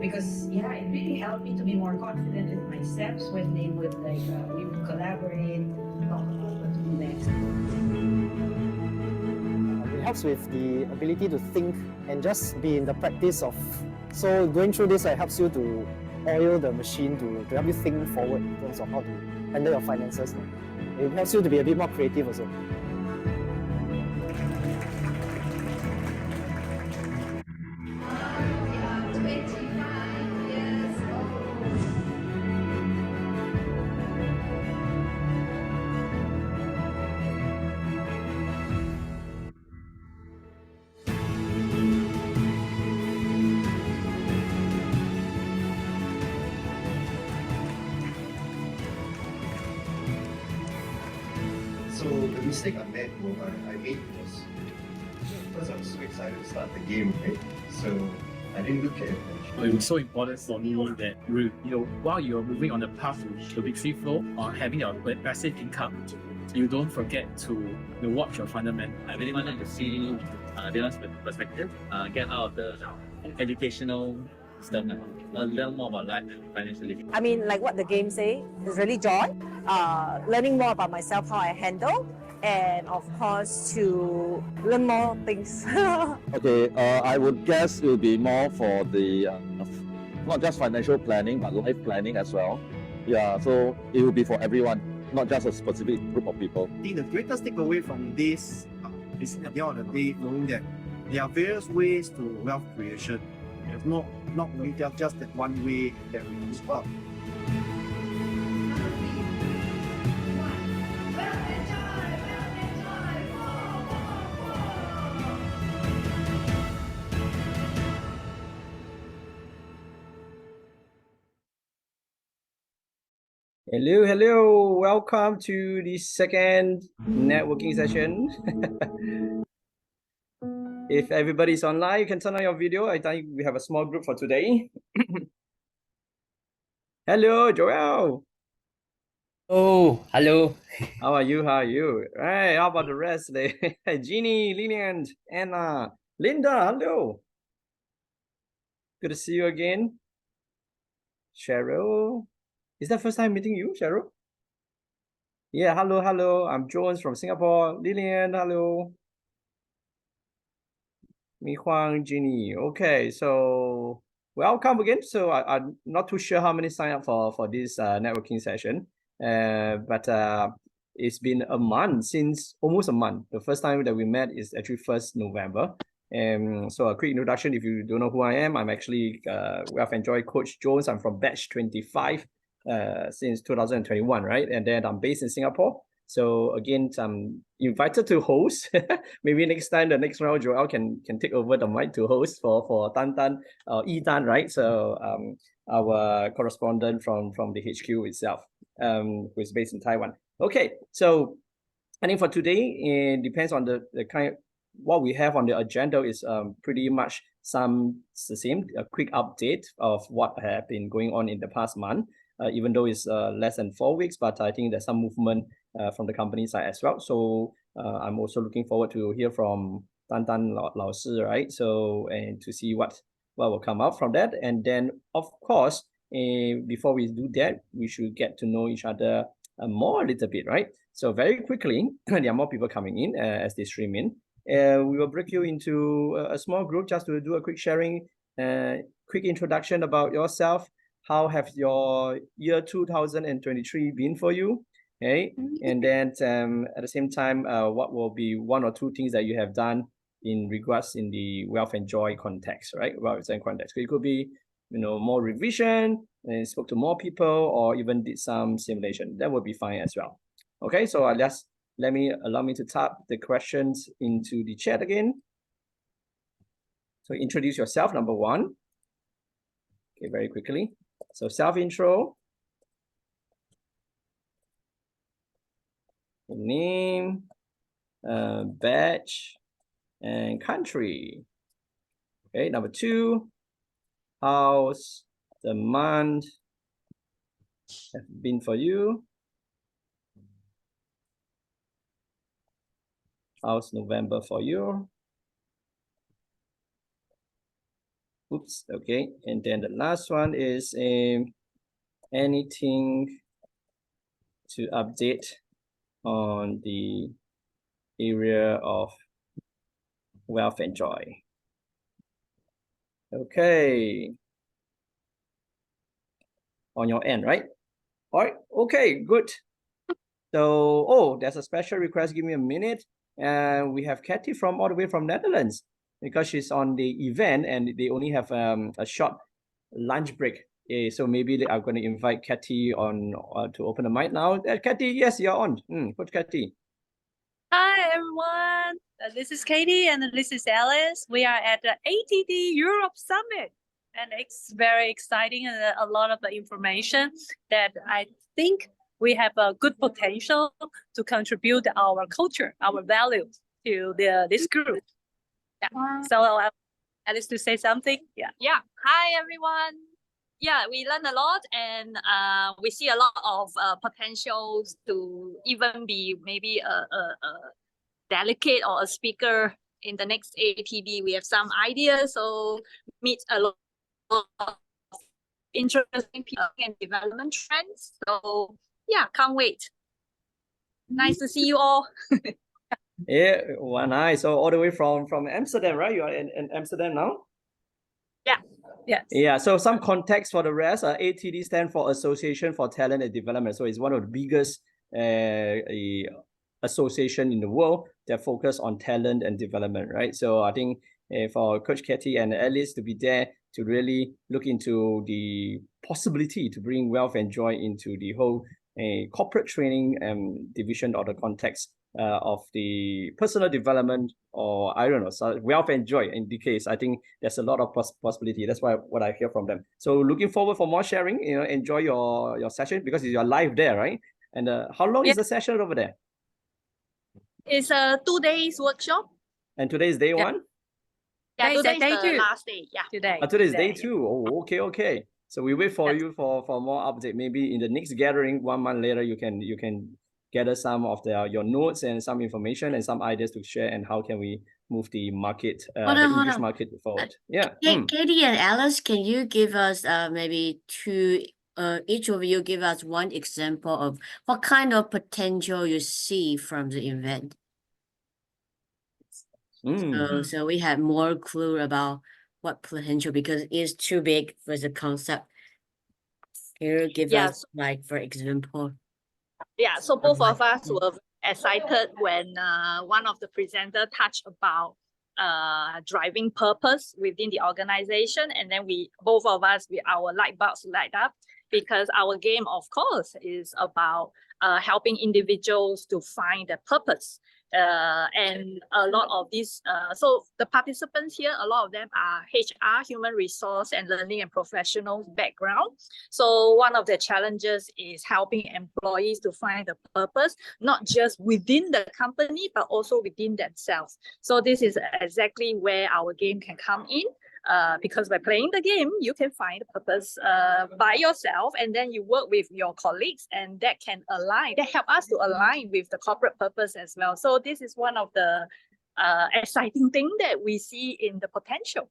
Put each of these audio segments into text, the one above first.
because yeah, it really helped me to be more confident with my steps when they would we would collaborate, talk about what to do next. It helps with the ability to think and just be in the practice of. So going through this helps you to oil the machine to help you think forward in terms of how to handle your finances. It helps you to be a bit more creative also. So the mistake I made was first I was so excited to start the game, right? So I didn't look at it. It was so important for me that while you're moving on the path to the big free flow or having your passive income, you don't forget to watch your fundamental. I really wanted to see Dylan's perspective, get out of the educational stuff, learn more about life and financial living. I mean, like what the game say, is really joy. Learning more about myself, how I handle, and of course to learn more things. Okay, I would guess it will be more for the not just financial planning but life planning as well. Yeah, so it will be for everyone, not just a specific group of people. I think the greatest takeaway from this is at the end of the day knowing that there are various ways to wealth creation. There's not only just that one way that we use about. Hello, welcome to the second networking session. If everybody's online, you can turn on your video. I think we have a small group for today. Hello, Joel. Oh, hello. How are you? Right, how about the rest today? Jeannie, Lillian, Anna, Linda, hello. Good to see you again. Cheryl. Is that first time meeting you, Cheryl? Yeah, hello. I'm Jones from Singapore. Lillian, hello. Mi Huang, Ginny. Okay, so welcome again. So I'm not too sure how many sign up for this networking session, but it's been a month, almost a month. The first time that we met is actually 1st November. So a quick introduction, if you don't know who I am, I'm actually Wealth and Joy Coach Jones. I'm from batch 25 since 2021, right? And then I'm based in Singapore. So again, I'm invited to host. Maybe next time, the next round, Joel can take over the mic to host for Tan Tan, Yi-Tan, right? So our correspondent from the HQ itself, who is based in Taiwan. Okay, so I think for today, it depends on the kind. What we have on the agenda is pretty much the same, a quick update of what have been going on in the past month. Even though it's less than 4 weeks, but I think there's some movement from the company side as well. So I'm also looking forward to hear from Tan Tan Lao Shi, right? So, and to see what will come out from that. And then, of course, before we do that, we should get to know each other more a little bit, right? So very quickly, there are more people coming in as they stream in. We will break you into a small group just to do a quick sharing, quick introduction about yourself. How have your year 2023 been for you? Okay, and then at the same time, what will be one or two things that you have done in regards in the Wealth and Joy context, right? Wealth and context. It could be, more revision and spoke to more people, or even did some simulation. That would be fine as well. Okay, so allow me to type the questions into the chat again. So introduce yourself, number one. Okay, very quickly. So self-intro, name, batch, and country. Okay, number two, how's the month have been for you? How's November for you? Oops. Okay. And then the last one is anything to update on the area of wealth and joy. Okay. On your end, right? All right. Okay, good. So, oh, there's a special request. Give me a minute. And we have Kathy from all the way from Netherlands because she's on the event and they only have a short lunch break. So maybe I'm going to invite Kathy on to open the mic now. Kathy, yes, you're on. Coach Kathy. Hi, everyone. This is Katie and this is Alice. We are at the ATD Europe Summit. And it's very exciting and a lot of information that I think we have a good potential to contribute our culture, our values to this group. Yeah. So Alice to say something. Yeah. Hi, everyone. Yeah, we learn a lot and we see a lot of potentials to even be maybe a delegate or a speaker in the next ATD. We have some ideas, so meet a lot of interesting people and development trends. So yeah, can't wait. Nice to see you all. Yeah, well, nice. So all the way from Amsterdam, right? You are in Amsterdam now? Yeah. Yes. Yeah, so some context for the rest. ATD stands for Association for Talent and Development. So it's one of the biggest association in the world that focus on talent and development, right? So I think for Coach Kathy and Alice to be there to really look into the possibility to bring wealth and joy into the whole corporate training division or the context of the personal development, or I don't know, so wealth and joy in the case. I think there's a lot of possibility. That's what I hear from them. So looking forward for more sharing. Enjoy your session because you're live there, right? And how long is the session over there? It's a 2 days workshop. And today is day one? Yeah, today is day the two. last day. Yeah. Today is day two. Oh, okay. So we wait for you for more update. Maybe in the next gathering, 1 month later, you can gather some of your notes and some information and some ideas to share and how can we move the market, the English market forward. Yeah. Katie and Alice, can you give us maybe each of you give us one example of what kind of potential you see from the event? So we have more clue about what potential, because it's too big for the concept. Can you give us, like, for example? Yeah, so both of us were excited when one of the presenters touched about driving purpose within the organization, and then both of us, our light bulbs light up, because our game, of course, is about helping individuals to find their purpose. And a lot of these, so the participants here, a lot of them are HR, human resource and learning and professional background. So one of the challenges is helping employees to find the purpose, not just within the company, but also within themselves. So this is exactly where our game can come in. Because by playing the game, you can find a purpose by yourself, and then you work with your colleagues, and that help us to align with the corporate purpose as well. So this is one of the exciting things that we see in the potential.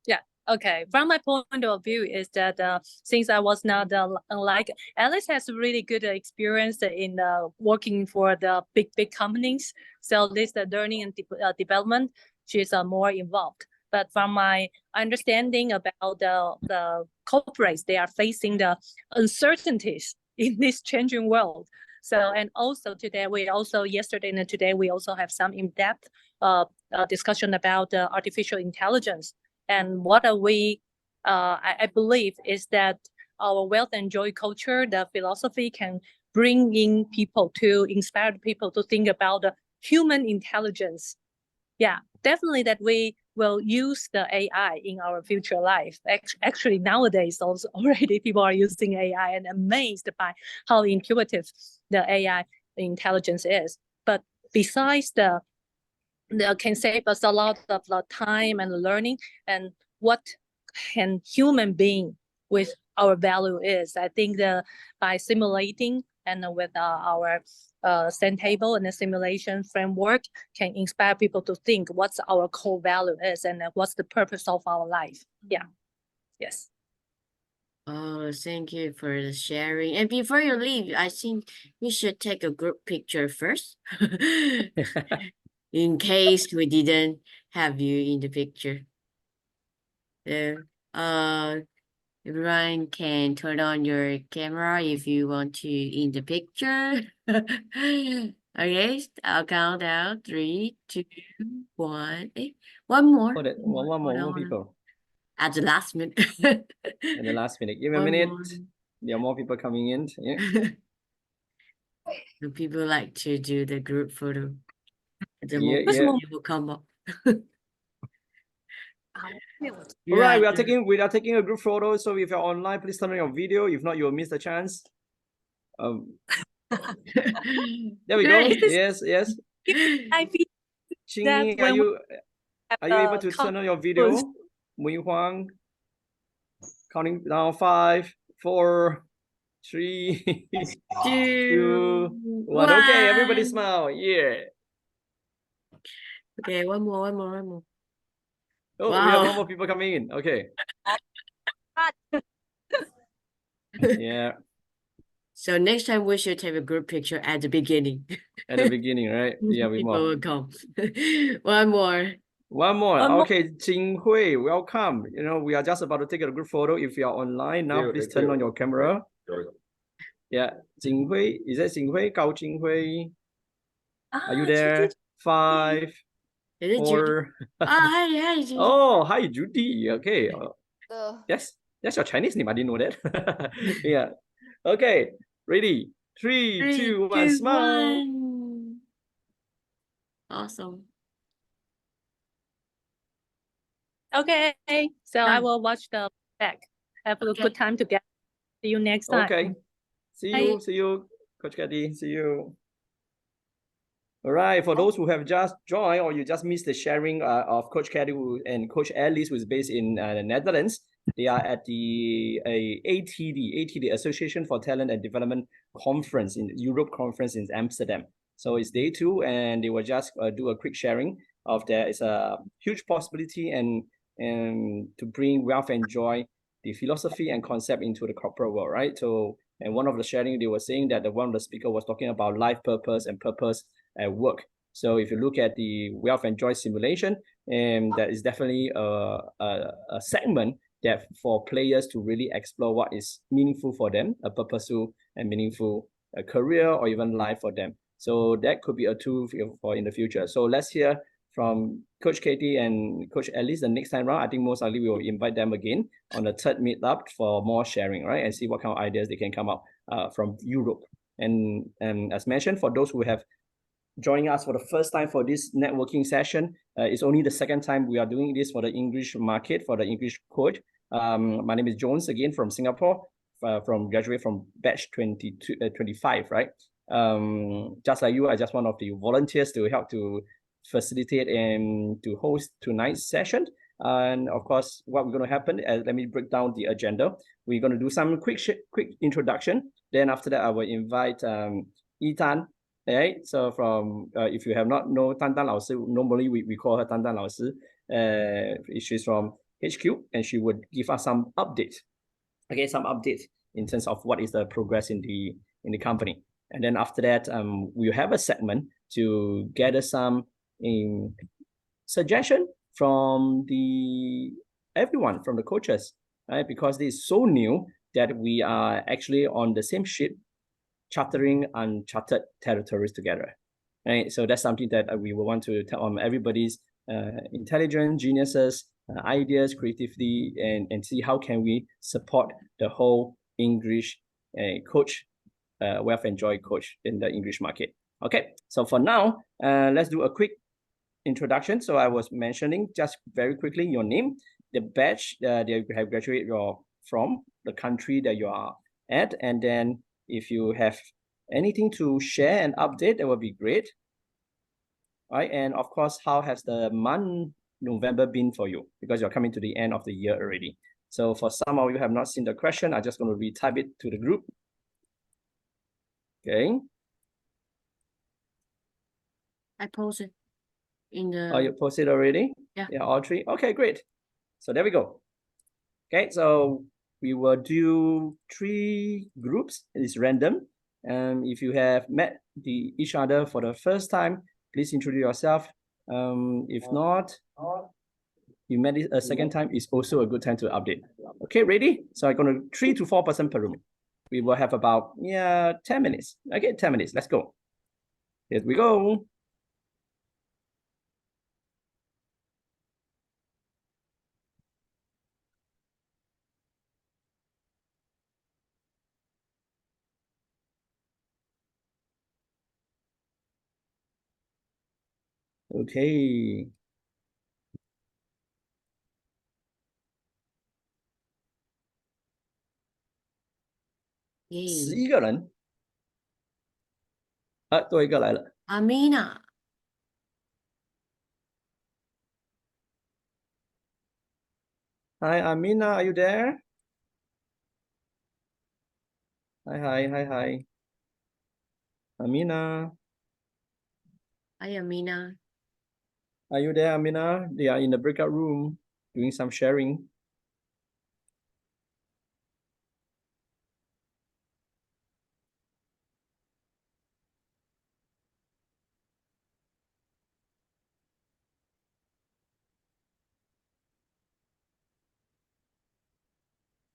Yeah. Okay. From my point of view is that since I was not unlike Alice has really good experience in working for the big companies. So this the learning and development, she's more involved. But from my understanding about the corporates, they are facing the uncertainties in this changing world. So, and also yesterday and today, we also have some in-depth discussion about artificial intelligence. And what I believe is that our wealth and joy culture, the philosophy can bring in people to inspire people to think about the human intelligence. Yeah, definitely that we will use the AI in our future life. Actually, nowadays also already people are using AI and amazed by how intuitive the AI intelligence is. But besides the can save us a lot of time and learning, and what can human being with our value is. I think by simulating and with our stand table and the simulation framework can inspire people to think what's our core value is and what's the purpose of our life. Yeah. Yes. Oh, thank you for the sharing. And before you leave, I think we should take a group picture first. In case we didn't have you in the picture. So, everyone can turn on your camera if you want to in the picture. Okay, I'll count down 3, 2, 1. One more. Oh, that one more, Hold more on. people. At the last minute. In the last minute. Give me a One minute. more. There are more people coming in. Yeah. So people like to do the group photo. The Yeah, moment yeah. it will come up. All right, we are taking a group photo. So if you're online, please turn on your video. If not, you'll miss the chance. There we go. Yes, yes. I feel Chingy, when are you able to turn on your video? Mui Huang, counting down 5, 4, 3, 2, 1. Okay, everybody smile. Yeah. Okay, one more. Oh, we have one more people coming in. Okay. Yeah. So next time we should take a group picture at the beginning. At the beginning, right? Yeah, we People more. will come. One more. One more. One more. Okay, Jing Hui, welcome. You know, we are just about to take a group photo. If you are online now, please turn on your camera. Yeah, Jing Hui. Is that Jing Hui? Gao Jing Hui. Are you there? 5, Is it 4. hi, Judy. Oh, hi, Judy. Okay. Yes, that's your Chinese name. I didn't know that. Yeah. Okay. Ready? 3, 2, 1. Smile. 1. Awesome. Okay, so I Done. will watch the back. Have a Okay. good time together. See you next time. Okay. See you, Coach Caddy. See you. All right. For those who have just joined or you just missed the sharing of Coach Caddy and Coach Alice, who is based in the Netherlands, they are at the ATD Association for Talent and Development Conference in Europe Conference in Amsterdam. So it's day 2, and they will just do a quick sharing of there is a huge possibility and to bring wealth and joy, the philosophy and concept into the corporate world, right? So, and one of the sharing, they were saying that one of the speaker was talking about life purpose and purpose at work. So if you look at the wealth and joy simulation, that is definitely a segment that for players to really explore what is meaningful for them, a purposeful and meaningful career or even life for them. So that could be a tool for in the future. So let's hear from Coach Katie and Coach Alice the next time around. I think most likely we will invite them again on the 3rd meetup for more sharing, right? And see what kind of ideas they can come up from Europe. And as mentioned, for those who have joining us for the first time for this networking session, it's only the 2nd time we are doing this for the English market, for the English coach. My name is Jones again from Singapore, from graduate from batch 25, right? Just like you, I just one of the volunteers to help to facilitate and to host tonight's session. And of course, what we're going to happen, let me break down the agenda. We're going to do some quick introduction. Then after that, I will invite Yitan. Right, so from if you have not know Tan Tan Lao Si, normally we call her Tan Tan Lao Si. She's from HQ, and she would give us some updates. Okay, some updates in terms of what is the progress in the company. And then after that, we'll have a segment to gather some suggestion from everyone, from the coaches, right? Because this is so new that we are actually on the same ship, chartering uncharted territories together, right? So that's something that we will want to tell on everybody's intelligence, geniuses, ideas, creativity, and see how can we support the whole English coach, wealth and joy coach in the English market. Okay, so for now, let's do a quick introduction. So I was mentioning just very quickly your name, the batch that you have graduated from, the country that you are at, and then if you have anything to share and update, that would be great. All right, and of course, how has the month November been for you? Because you're coming to the end of the year already. So for some of you have not seen the question, I'm just going to retype it to the group. Okay. I posted in the. Oh, you posted already? Yeah. Yeah, all three. Okay, great. So there we go. Okay, so we will do 3 groups. It's random. If you have met each other for the first time, please introduce yourself. If not, you met it a second time, it's also a good time to update. Okay, ready? So I'm going to 3 to 4 person per room. We will have about 10 minutes. Okay, 10 minutes. Let's go. Here we go. Okay. 11个人。多一个来了。Amina. Hi, Amina, are you there? Hi. Amina. Hi, Amina. Are you there, Amina? They are in the breakout room doing some sharing.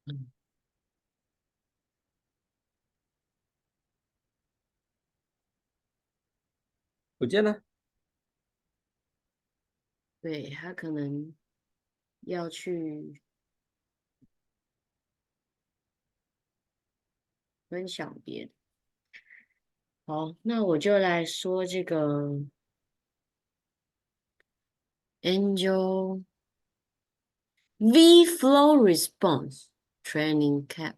Mm. 不见了。对，他可能要去分享别的。好，那我就来说这个 Angel V Flow Response Training Cap。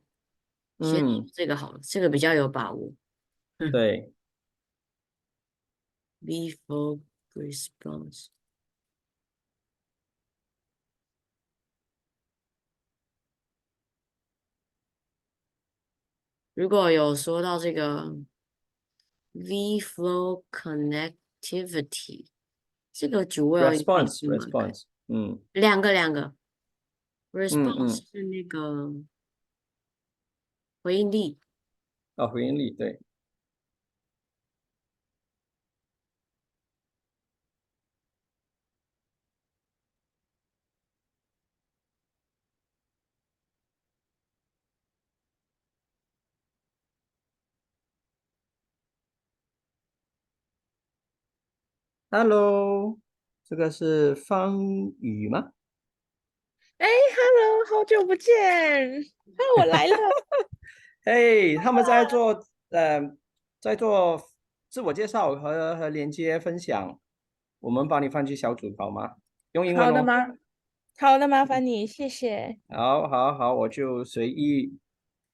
先这个好了，这个比较有把握。对。V Flow Response。如果有说到这个 V Flow Connectivity，这个主位response，两个 response 是那个回应力。回应力，对。Hello，这个是方宇吗？哎，Hello，好久不见，我来了。嘿，他们在做自我介绍和连接分享，我们帮你放进小组好吗？用英文好的吗？好的，麻烦你，谢谢。好，我就随意，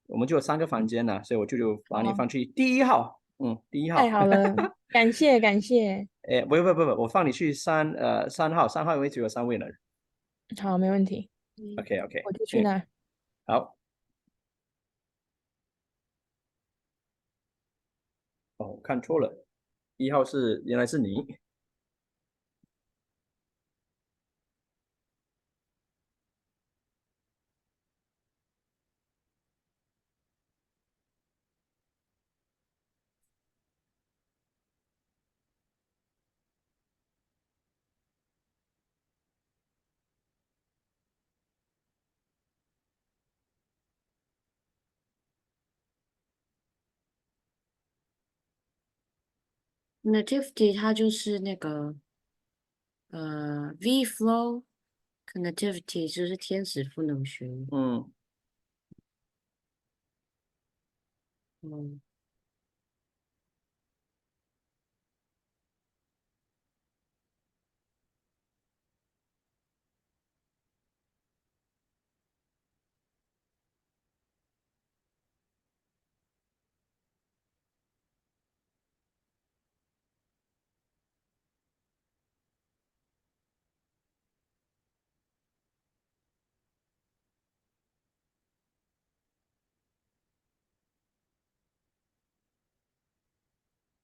我们就有3个房间了，所以我就把你放去第1号，第1号。太好了，感谢。哎，不，我放你去3号，3号因为只有3位人。好，没问题。OK，我就去那。好。哦，看错了，1号原来是你。Connectivity 它就是那个V Flow Connectivity 就是天使赋能学。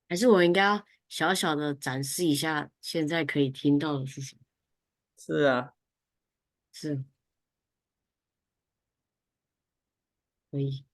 还是我应该要小小的展示一下现在可以听到的是什么？是啊，是可以。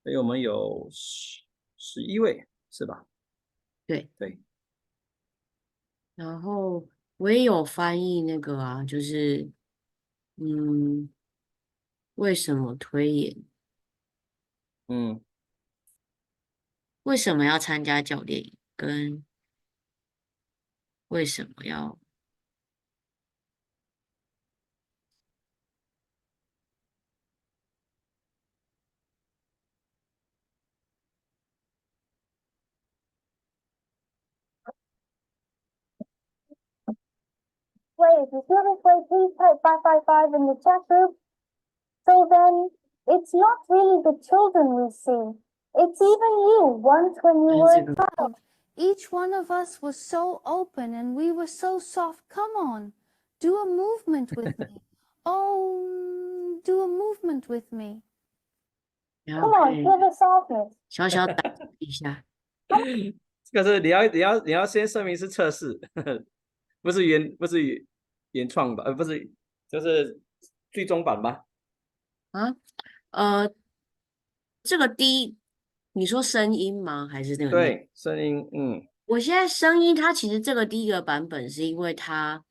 所以我们有11位是吧？对。对。然后我也有翻译那个啊，就是为什么推演？嗯。为什么要参加教练营？跟为什么要？Wait, if you feel this way, please type 555 in the chat group. So then, it's not really the children we see. It's even you, once when you were a child. Each one of us was so open and we were so soft. Come on, do a movement with me. Oh, do a movement with me. Come on, feel the softness. 小小打一下。这个是你要先声明是测试，不是原创吧？不是，就是最终版吧？这个你说声音吗？还是那个？对，声音，我现在声音，它其实这个第一个版本是因为它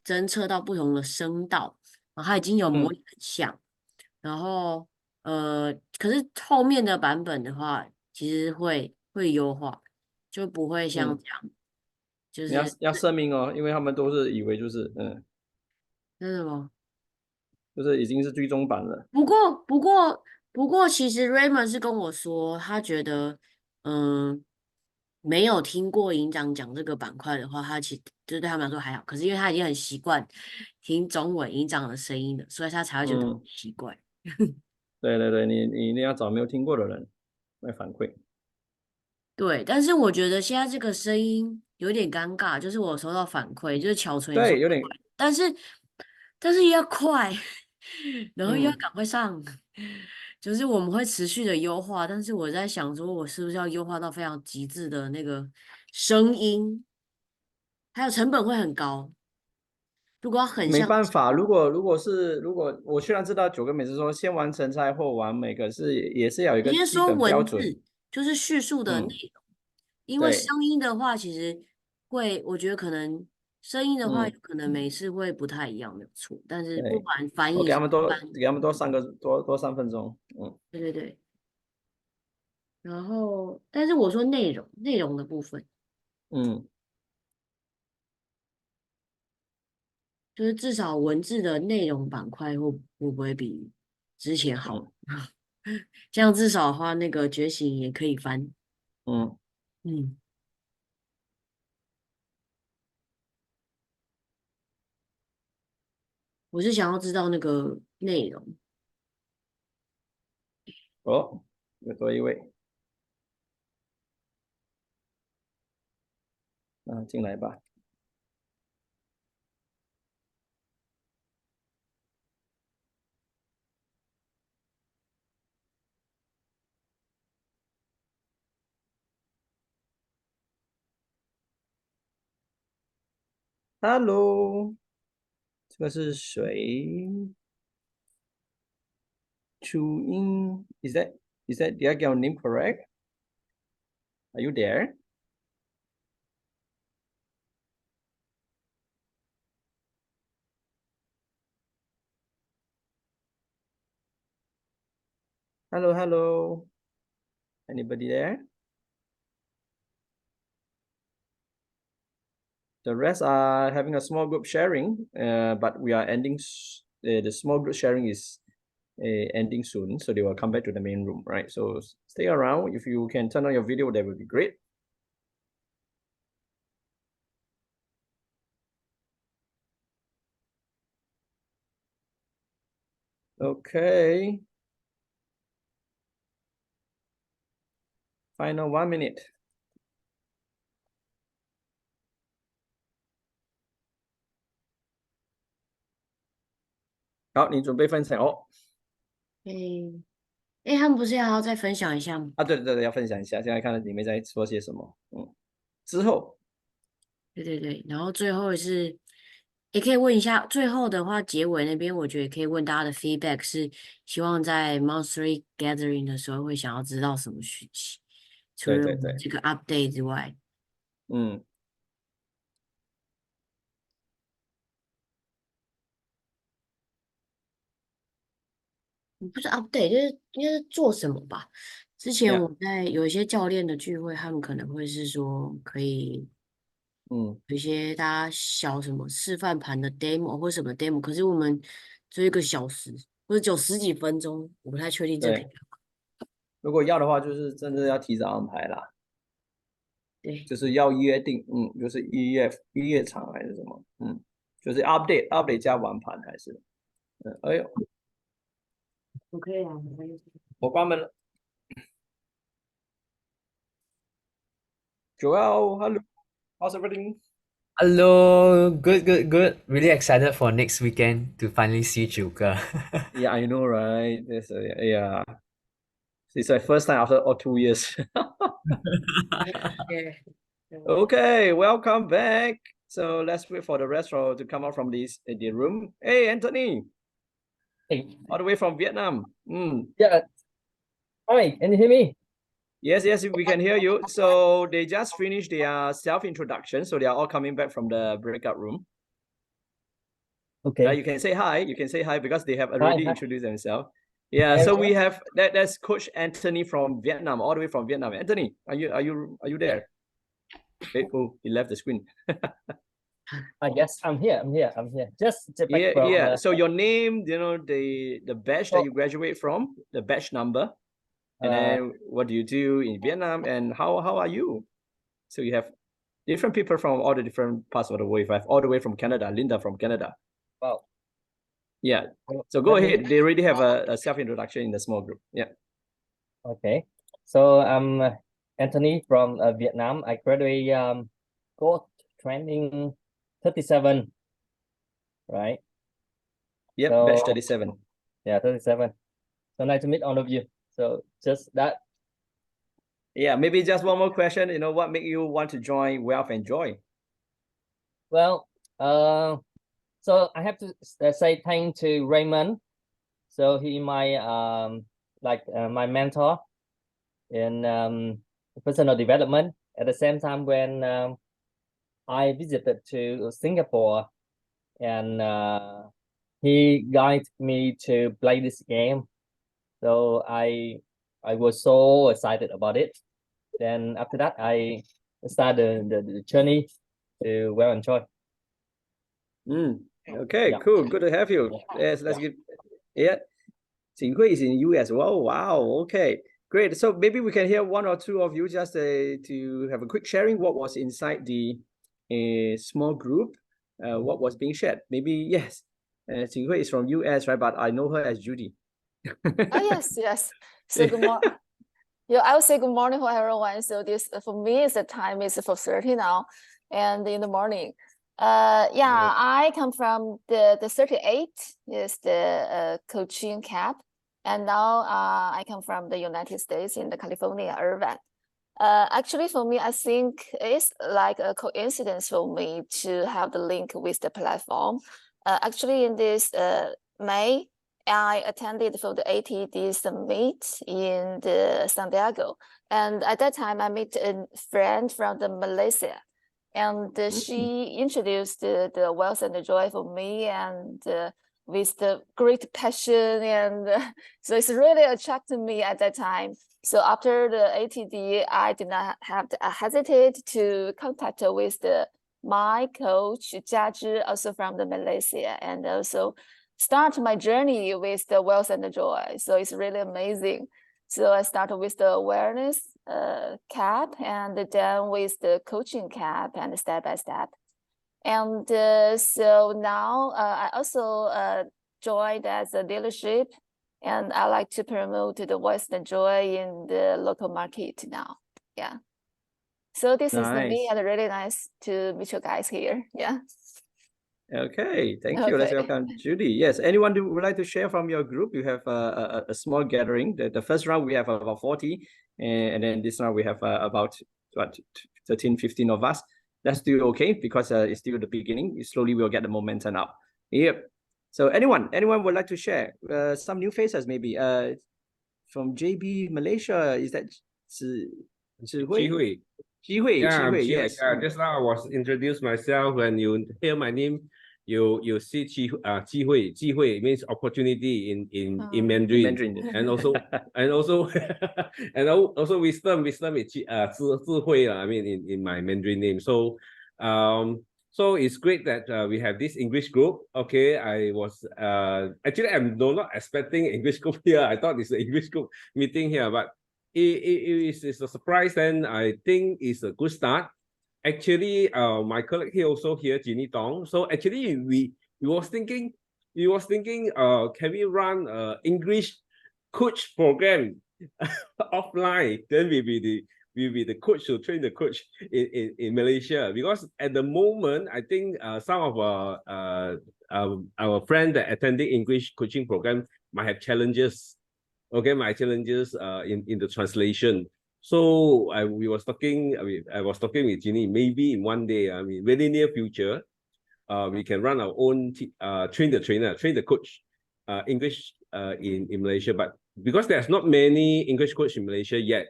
侦测到不同的声道，然后它已经有模拟很像，然后可是后面的版本的话，其实会优化，就不会像这样，就是要声明哦，因为他们都是以为就是真的吗？就是已经是最终版了。不过，其实 Raymond 是跟我说，他觉得没有听过营长讲这个板块的话，他其实就对他们来说还好。可是因为他已经很习惯听中文营长的声音了，所以他才会觉得很奇怪。对对对，你一定要找没有听过的人来反馈。对，但是我觉得现在这个声音有点尴尬，就是我收到反馈，就是乔纯也说对，有点，但是也要快，然后又要赶快上，就是我们会持续的优化，但是我在想说，我是不是要优化到非常极致的那个声音，还有成本会很高。如果要很没像，办法，如果我虽然知道九个每次说先完成才后完美，可是也是要有一个基直接说本标准。文字就是叙述的内容，因为对声音的话，其实我觉得可能声音的话，有可能每次会不太一样，没有错。但是不对，管翻译，我给他们多3分钟，对对对。然后，但是我说内容的部分，就是至少文字的内容板块会不会比之前好？这样至少的话，那个觉醒也可以翻。我是想要知道那个内容。哦，有多一位，进来吧。Hello，这个是谁？Chu Ying, did I get your name correct? Are you there? Hello, hello. Anybody there? The rest are having a small group sharing, but we are ending. The small group sharing is ending soon, so they will come back to the main room, right? So stay around. If you can turn on your video, that would be great. Okay. Final 1 minute. 好，你准备分享哦。他们不是还要再分享一下吗？啊，对对对，要分享一下，现在看你们在说些什么。之后，对，然后最后是，也可以问一下，最后的话结尾那边，我觉得也可以问大家的 feedback 是，希望在 monthly gathering 的时候会想要知道什么讯息，除了对对对这个 update 之外。不是 update，就是应该是做什么吧。之前 Yeah 我在有一些教练的聚会，他们可能会是说可以，有一些大家小什么示范盘的 demo 或什么 demo，可是我们只有1个小时，或者只有10几分钟，我不太确定这个。对，如果要的话，就是真的要提早安排啦。对，就是要约定，就是预约场还是什么，就是 update 加玩盘还是，哎呦，我可以啊，我关门了。Joel, hello, how's everything? Hello, good. Really excited for next weekend to finally see Chuka. Yeah, I know, right? Yeah. It's my first time after 2 years. Okay, welcome back. So let's wait for the rest to come out from the room. Hey, Anthony. Hey. All the way from Vietnam. Yeah. Hi, can you hear me? Yes, we can hear you. So they just finished their self-introduction. So they are all coming back from the breakout room. Okay. You can say hi. You can say hi because they have already Hi. introduced themselves. Yeah. Hi, So everyone. we have that's Coach Anthony from Vietnam, all the way from Vietnam. Anthony, are you there? Okay, oh, he left the screen. Yes, I'm here. Just back from Yeah. So your name, the batch that you graduate from, the batch number, and then what do you do in Vietnam, and how are you? So you have different people from all the different parts of the world. You have all the way from Canada, Linda from Canada. Wow. Yeah. So go ahead. They already have a self-introduction in the small group. Yeah. Okay. So I'm Anthony from Vietnam. I graduated coach training 37, right? Yep, So, batch 37. Yeah, 37. So nice to meet all of you. So just that. Yeah, maybe just one more question. What made you want to join Wealth and Joy? Well, so I have to say thank to Raymond. So he my my mentor in personal development. At the same time, when I visited to Singapore, and he guided me to play this game. So I was so excited about it. Then after that, I started the journey to Well and Joy. Okay, cool. Good to have you. Yes, let's get. Yeah, Qinghui is in US. Wow. Okay, great. So maybe we can hear one or two of you just to have a quick sharing what was inside the small group, what was being shared. Maybe yes. Qinghui is from US, right? But I know her as Judy. Yes. So good morning. Yeah, I will say good morning for everyone. So this for me is the time is 4:30 now, and in the morning. I come from the 38 is the coaching cap, and now I come from the United States in the California, Irvine. Actually, for me, I think it's like a coincidence for me to have the link with the platform. Actually, in this May, I attended for the ATD summit in the San Diego, and at that time, I met a friend from the Malaysia. And she introduced the Wealth and the Joy for me, and with the great passion, and so it's really attracted me at that time. So after the ATD, I did not have to hesitate to contact with my coach Jia Zhi, also from the Malaysia, and also start my journey with the Wealth and the Joy. So it's really amazing. So I started with the awareness cap, and then with the coaching cap, and step by step. And so now I also joined as a dealership, and I like to promote the Wealth and Joy in the local market now. Yeah. So this is the me, Nice. and really nice to meet you guys here. Yeah. Okay, thank you. Let's Okay. welcome Judy. Yes, anyone who would like to share from your group? You have a small gathering. The first round we have about 40, and then this round we have about what 13, 15 of us. That's still okay because it's still the beginning. Slowly we'll get the momentum up. Yep. So anyone would like to share some new faces maybe? From JB Malaysia, is that Jihui? Jihui, yes. Just now I was introduced myself. When you hear my name, you see Jihui means opportunity in Mandarin. And also and also wisdom is 智慧 I mean in my Mandarin name. So so it's great that we have this English group. Okay, I was actually I'm not expecting English group here. I thought it's an English group meeting here, but it's a surprise. Then I think it's a good start. Actually, my colleague here also here, Jenny Tong. So actually, we was thinking, can we run English coach program offline? Then we be the coach to train the coach in Malaysia, because at the moment I think some of our friends that attending English coaching program might have challenges. Okay, my challenges in the translation. So I was talking with Ginny. Maybe in one day, I mean, very near future, we can run our own train the coach, English in Malaysia. But because there's not many English coach in Malaysia yet,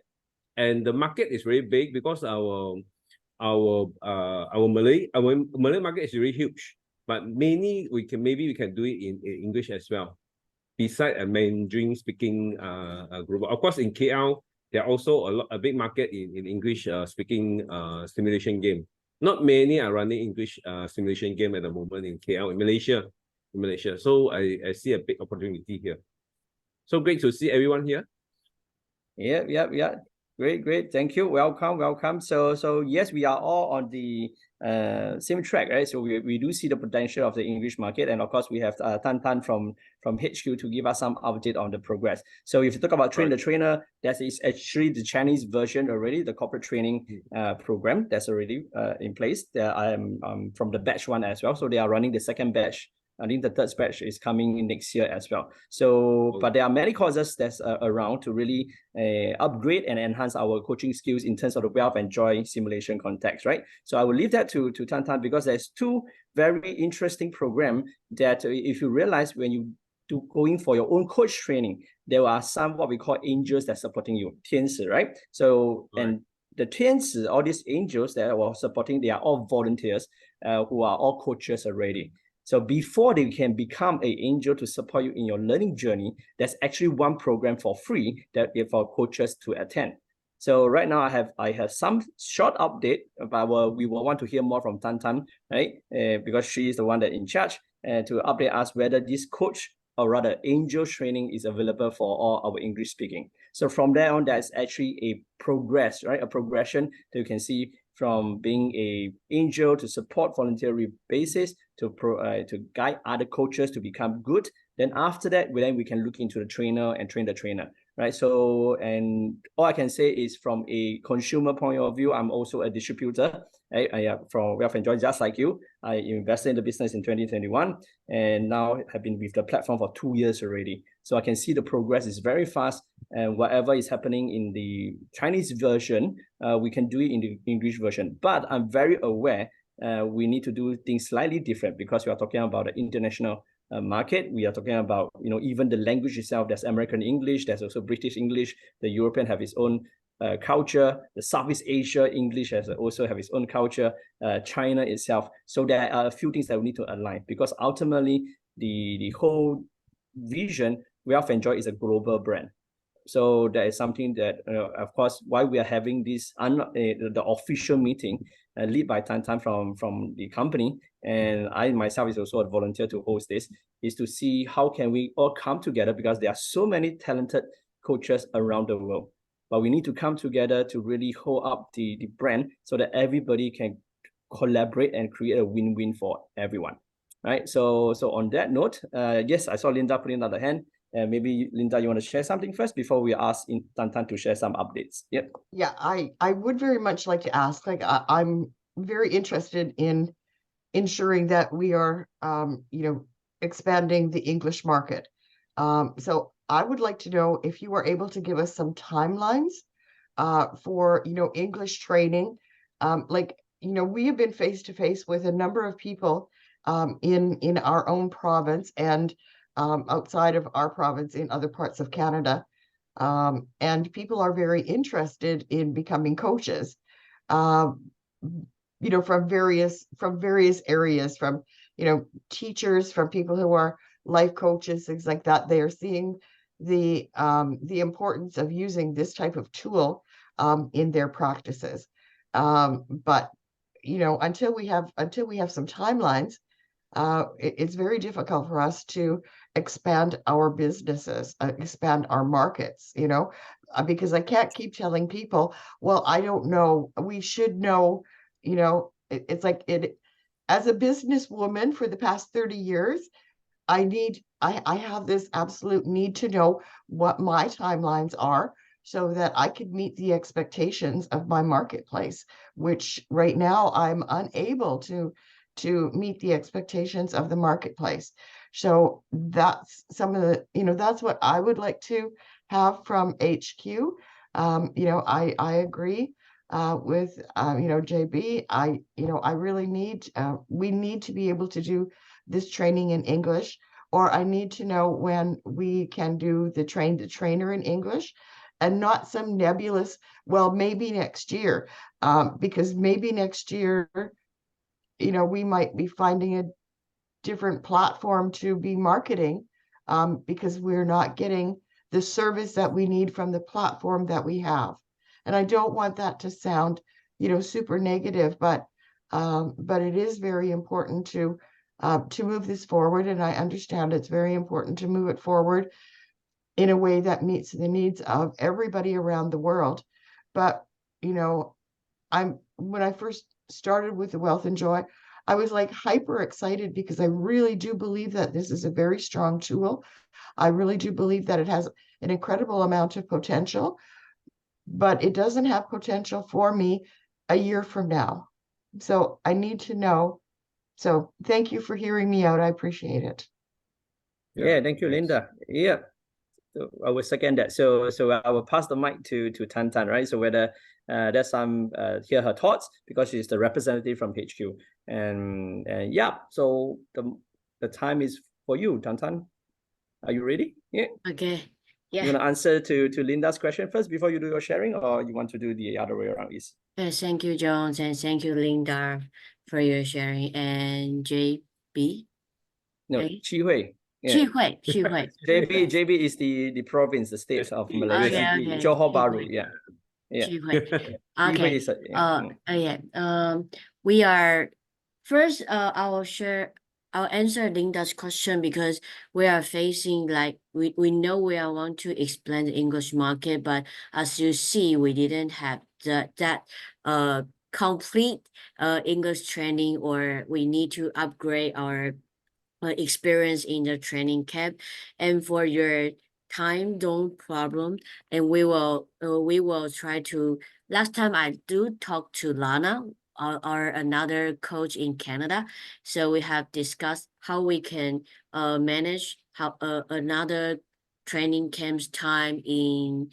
and the market is very big because our Malay market is really huge. But maybe we can do it in English as well, beside a Mandarin speaking group. Of course, in KL, there are also a big market in English speaking simulation game. Not many are running English simulation game at the moment in KL, in Malaysia. So I see a big opportunity here. So great to see everyone here. Yeah. Great. Thank you. Welcome. So yes, we are all on the same track, right? So we do see the potential of the English market, and of course we have Tan from HQ to give us some update on the progress. So if you talk about Train the Trainer, that is actually the Chinese version already, the corporate training program that's already in place. I'm from the batch 1 as well, so they are running the second batch. I think the third batch is coming next year as well. So, but there are many courses that's around to really upgrade and enhance our coaching skills in terms of the wealth and joy simulation context, right? So I will leave that to Tan Tan, because there's two very interesting programs that if you realize when you do going for your own coach training, there are some what we call angels that supporting you, 天使, right? So, and the 天使, all these angels that are supporting, they are all volunteers who are all coaches already. So before they can become an angel to support you in your learning journey, there's actually one program for free that for coaches to attend. So right now I have some short update, but we will want to hear more from Tan Tan, right? Because she is the one that in charge, to update us whether this coach or rather angel training is available for all our English speaking. So from there on, there's actually a progress, right? A progression that you can see from being a angel to support voluntary basis to guide other coaches to become good. Then after that, we can look into the trainer and train the trainer, right? So, and all I can say is from a consumer point of view, I'm also a distributor. I from Wealth and Joy, just like you. I invested in the business in 2021 and now have been with the platform for 2 years already. So I can see the progress is very fast, and whatever is happening in the Chinese version, we can do it in the English version. But I'm very aware we need to do things slightly different because we are talking about the international market. We are talking about, even the language itself. There's American English, there's also British English. The European have its own culture. The Southeast Asia English has also have its own culture. China itself. So there are a few things that we need to align, because ultimately the whole vision, Wealth and Joy, is a global brand. So that is something that, of course, why we are having this the official meeting led by Tan Tan from the company, and I myself is also a volunteer to host this, is to see how can we all come together, because there are so many talented coaches around the world. But we need to come together to really hold up the brand so that everybody can collaborate and create a win-win for everyone, right? So on that note, yes, I saw Linda putting out the hand. And maybe Linda, you want to share something first before we ask Tan Tan to share some updates? Yep. Yeah, I would very much like to ask, like, I'm very interested in ensuring that we are, expanding the English market. So I would like to know if you are able to give us some timelines for, English training. We have been face to face with a number of people in our own province and outside of our province in other parts of Canada. And people are very interested in becoming coaches, from various areas, from, teachers, from people who are life coaches, things like that. They are seeing the importance of using this type of tool in their practices. But until we have some timelines, it's very difficult for us to expand our businesses, expand our markets, because I can't keep telling people, well, I don't know, we should know, it's like as a businesswoman for the past 30 years, I have this absolute need to know what my timelines are so that I could meet the expectations of my marketplace, which right now I'm unable to meet the expectations of the marketplace. So that's some of the, that's what I would like to have from HQ. I agree with JB. I really need, we need to be able to do this training in English, or I need to know when we can do the train the trainer in English, and not some nebulous, well, maybe next year, because maybe next year, we might be finding a different platform to be marketing, because we're not getting the service that we need from the platform that we have. And I don't want that to sound, super negative, but it is very important to move this forward. And I understand it's very important to move it forward in a way that meets the needs of everybody around the world. But, when I first started with the Wealth and Joy, I was like hyper excited because I really do believe that this is a very strong tool. I really do believe that it has an incredible amount of potential, but it doesn't have potential for me a year from now. So I need to know. So thank you for hearing me out. I appreciate it. Yeah, thank you, Linda. Yeah. So I will second that. So I will pass the mic to Tan Tan, right? So whether there's some hear her thoughts, because she's the representative from HQ. And yeah, so the time is for you, Tan Tan. Are you ready? Yeah. Okay. Yeah. You want to answer to Linda's question first before you do your sharing, or you want to do the other way around? Is Thank you, Jones, and thank you, Linda, for your sharing. And JB? No, right? Chi Hui. Yeah. Chi Hui. JB is the province, the state of Malaysia. Okay. Johor Bahru, yeah. Chi Hui. Chi Hui Okay. is We are first. I'll answer Linda's question, because we are facing, like, we know we are want to expand the English market, but as you see, we didn't have that complete English training, or we need to upgrade our experience in the training camp. And for your time, don't problem, and we will try to. Last time I do talk to Lana, or another coach in Canada, so we have discussed how we can manage how another training camp's time in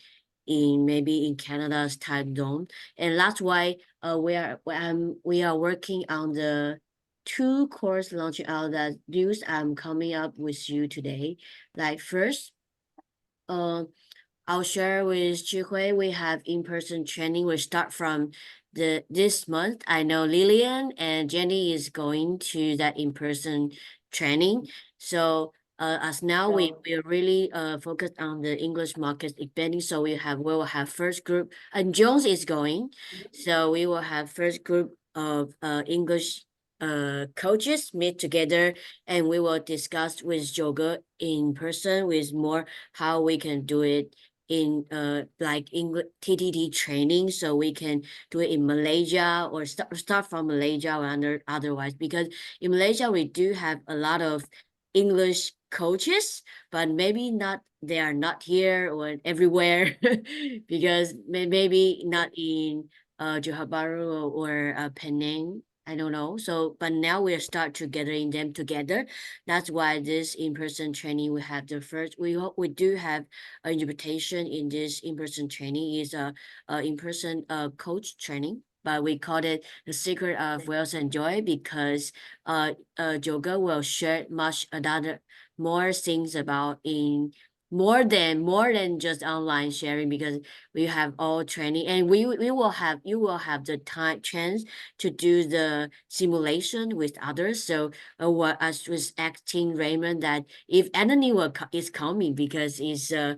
maybe in Canada's time zone. And that's why we are working on the 2 course launching out that news I'm coming up with you today. Like, first, I'll share with Chi Hui, we have in-person training. We start from this month. I know Lillian and Jenny is going to that in-person training. So as now we really focus on the English market expanding. So we will have first group, and Jones is going. So we will have first group of English coaches meet together, and we will discuss with Joga in person with more how we can do it in like English TTT training, so we can do it in Malaysia, or start from Malaysia or otherwise, because in Malaysia we do have a lot of English coaches, but maybe not, they are not here or everywhere because maybe not in Johor Bahru or Penang. I don't know. So, but now we're start to gathering them together. That's why this in-person training we have the first. We do have an invitation in this in-person training is a in-person coach training, but we call it the secret of wealth and joy because Joga will share much another more things about in more than just online sharing because we have all training and you will have the chance to do the simulation with others. So what as was acting Raymond that if Anthony is coming because it's a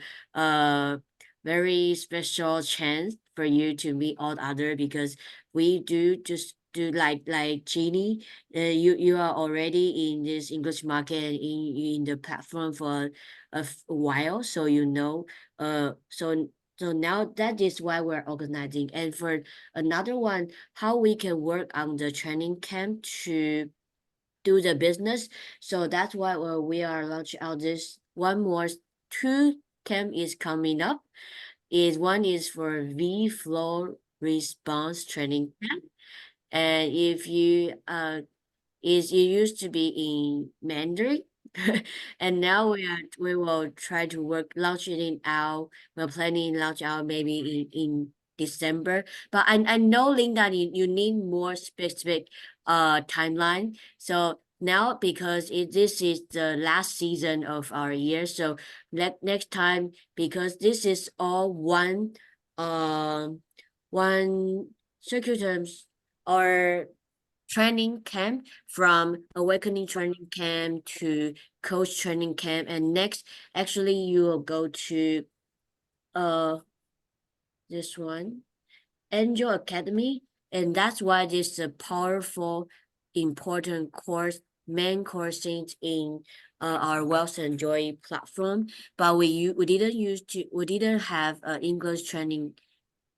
very special chance for you to meet all other because we do just do like Jeannie, you are already in this English market and in the platform for a while, so you know. So now that is why we're organizing. And for another one, how we can work on the training camp to do the business. So that's why we are launching out this one more 2 camp is coming up. One is for V-Flow response training camp. And if you it used to be in Mandarin and now we will try to launch it out. We're planning launch out maybe in December. But I know, Linda, you need more specific timeline. So now because this is the last season of our year, so next time, because this is all one circuit terms or training camp, from awakening training camp to coach training camp, and next actually you will go to this one, Angel Academy, and that's why this is a powerful, important main course in our Wealth and Joy platform. But we didn't have English training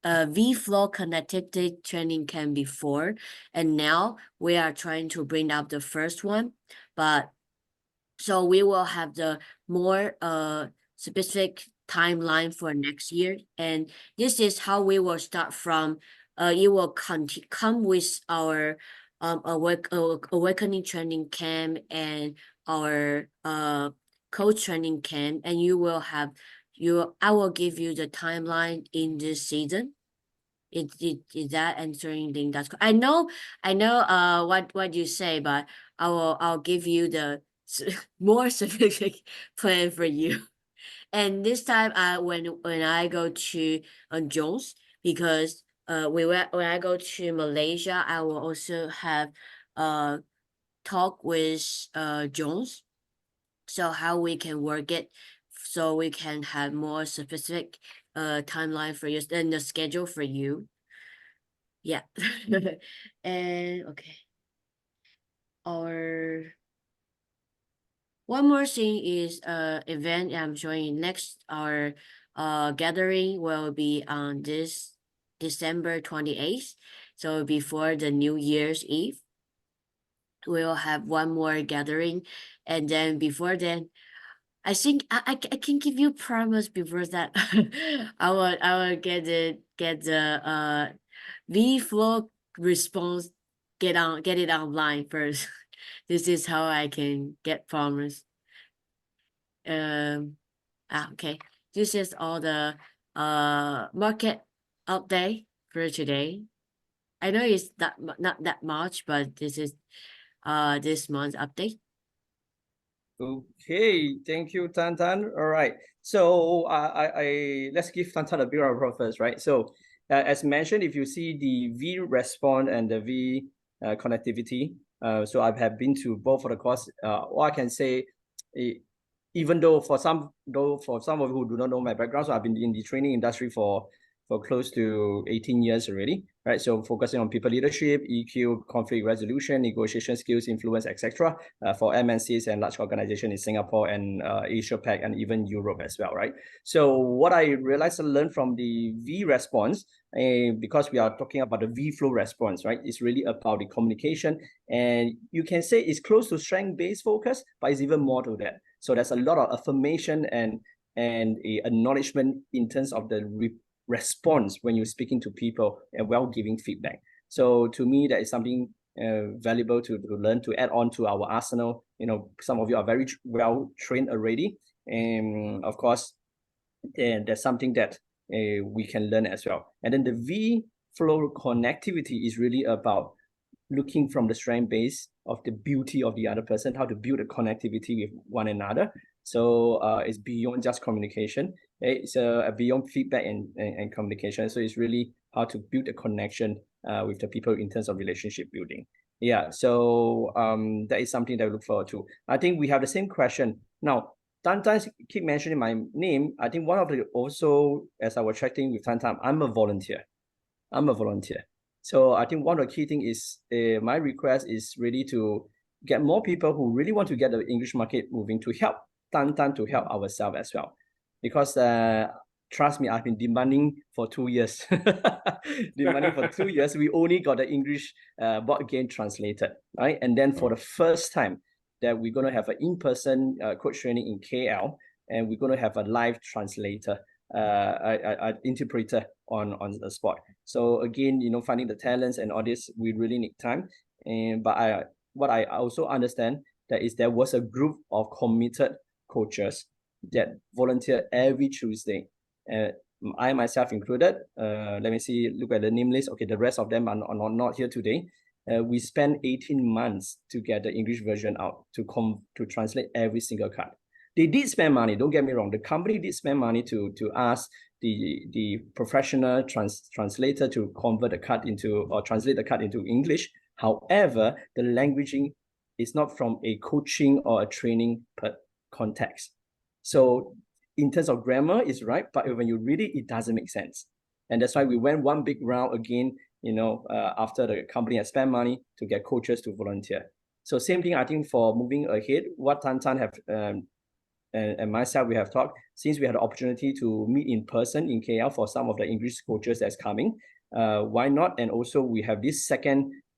V-Flow connectivity training camp before, and now we are trying to bring up the first one. But so we will have the more specific timeline for next year, and this is how we will start from. You will come with our awakening training camp and our coach training camp, and you will have I will give you the timeline in this season. Is that answering thing? That's I know what you say, but I'll give you the more specific plan for you. And this time when I go to Jones, because when I go to Malaysia, I will also have talk with Jones, so how we can work it, so we can have more specific timeline for you and the schedule for you. Yeah. And okay. One more thing is event I'm showing next. Our gathering will be on this December 28th. So before the New Year's Eve, we'll have one more gathering, and then before then, I think I can give you promise before that. I will get the V-Flow response, get it online first. This is how I can get promise. Okay. This is all the market update for today. I know it's not that much, but this is this month's update. Okay, thank you, Tantan. All right, so I let's give Tantan a bit of applause first, right? So as mentioned, if you see the V response and the V connectivity, so I have been to both of the course. What I can say, even though for some of you who do not know my background, so I've been in the training industry for for close to 18 years already, right? So focusing on people leadership, EQ, conflict resolution, negotiation skills, influence, etc. For MNCs and large organizations in Singapore and Asia Pac and even Europe as well, right? So what I realized and learned from the V response, because we are talking about the V flow response, right? It's really about the communication, and you can say it's close to strength-based focus, but it's even more to that. So there's a lot of affirmation and a acknowledgement in terms of the response when you're speaking to people and while giving feedback. So to me, that is something valuable to learn, to add on to our arsenal. You know, some of you are very well trained already, and of course, and that's something that we can learn as well. And then the V flow connectivity is really about looking from the strength base of the beauty of the other person, how to build a connectivity with one another. So it's beyond just communication. It's beyond feedback and communication. So it's really how to build a connection with the people in terms of relationship building. Yeah, so that is something that I look forward to. I think we have the same question. Now, Tan Tan keep mentioning my name. I think one of the also, as I was chatting with Tan Tan, I'm a volunteer. So I think one of the key things is my request is really to get more people who really want to get the English market moving to help Tan Tan to help ourselves as well. Because trust me, I've been demanding for 2 years. Demanding for 2 years. We only got the English board game translated, right? And then for the first time that we're going to have an in-person coach training in KL, and we're going to have a live translator, an interpreter on the spot. So again, you know, finding the talents and all this, we really need time. And but what I also understand that is there was a group of committed coaches that volunteer every Tuesday. I myself included. Let me see, look at the name list. Okay, the rest of them are not here today. We spent 18 months to get the English version out, to translate every single card. They did spend money, don't get me wrong. The company did spend money to ask the professional translator to convert the card into, or translate the card into English. However, the languaging is not from a coaching or a training context. So in terms of grammar, it's right, but when you read it, it doesn't make sense. And that's why we went one big round again, you know, after the company has spent money to get coaches to volunteer. So same thing, I think, for moving ahead, what Tan Tan have and myself, we have talked, since we had the opportunity to meet in person in KL for some of the English coaches that's coming, why not? And also we have this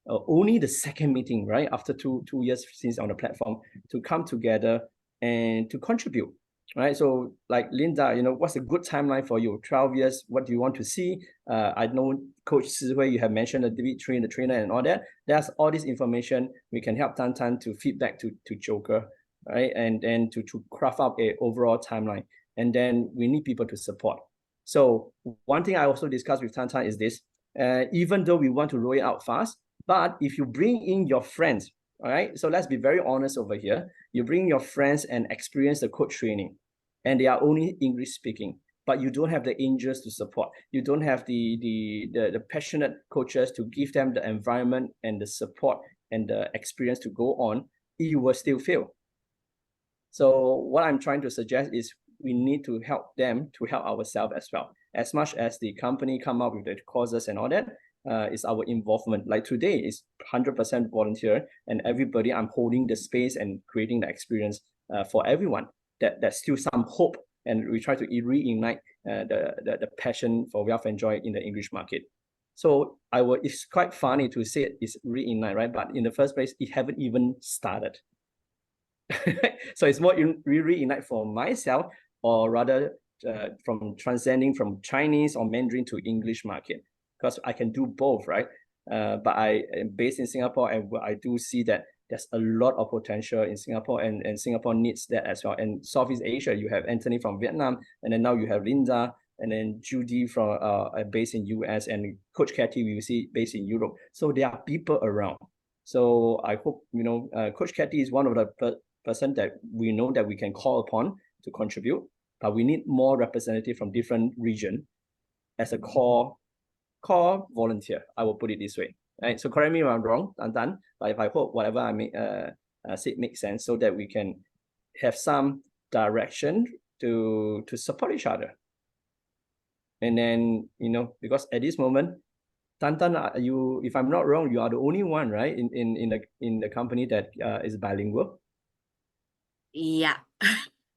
only the second meeting, right? After two years since on the platform, to come together and to contribute, right? So like Linda, you know, what's a good timeline for you? 12 years, what do you want to see? I know Coach Sihui, you have mentioned the trainer and all that. There's all this information we can help Tan Tan to feedback to Joker, right? And then to craft up a overall timeline. And then we need people to support. So one thing I also discussed with Tan Tan is this, even though we want to roll it out fast, but if you bring in your friends, all right? So let's be very honest over here. You bring your friends and experience the coach training, and they are only English speaking, but you don't have the angels to support. You don't have the passionate coaches to give them the environment and the support and the experience to go on, you will still fail. So what I'm trying to suggest is we need to help them to help ourselves as well. As much as the company come up with the courses and all that, is our involvement. Like today is 100% volunteer, and everybody, I'm holding the space and creating the experience for everyone. There's still some hope, and we try to reignite the passion for wealth and joy in the English market. So it's quite funny to say it's reignite, right? But in the first place, it haven't even started. So it's more reignite for myself, or rather from transcending from Chinese or Mandarin to English market, because I can do both, right? But I am based in Singapore, and I do see that there's a lot of potential in Singapore, and Singapore needs that as well. And Southeast Asia, you have Anthony from Vietnam, and then now you have Linda, and then Judy from based in US, and Coach Cathy we see based in Europe. So there are people around. So I hope, you know, Coach Cathy is one of the person that we know that we can call upon to contribute, but we need more representative from different region as a core volunteer. I will put it this way. Right? So correct me if I'm wrong, I'm done. But if I hope whatever I say makes sense, so that we can have some direction to support each other. And then, you know, because at this moment, Tantan, you, if I'm not wrong, you are the only one, right, in the company that is bilingual. Yeah.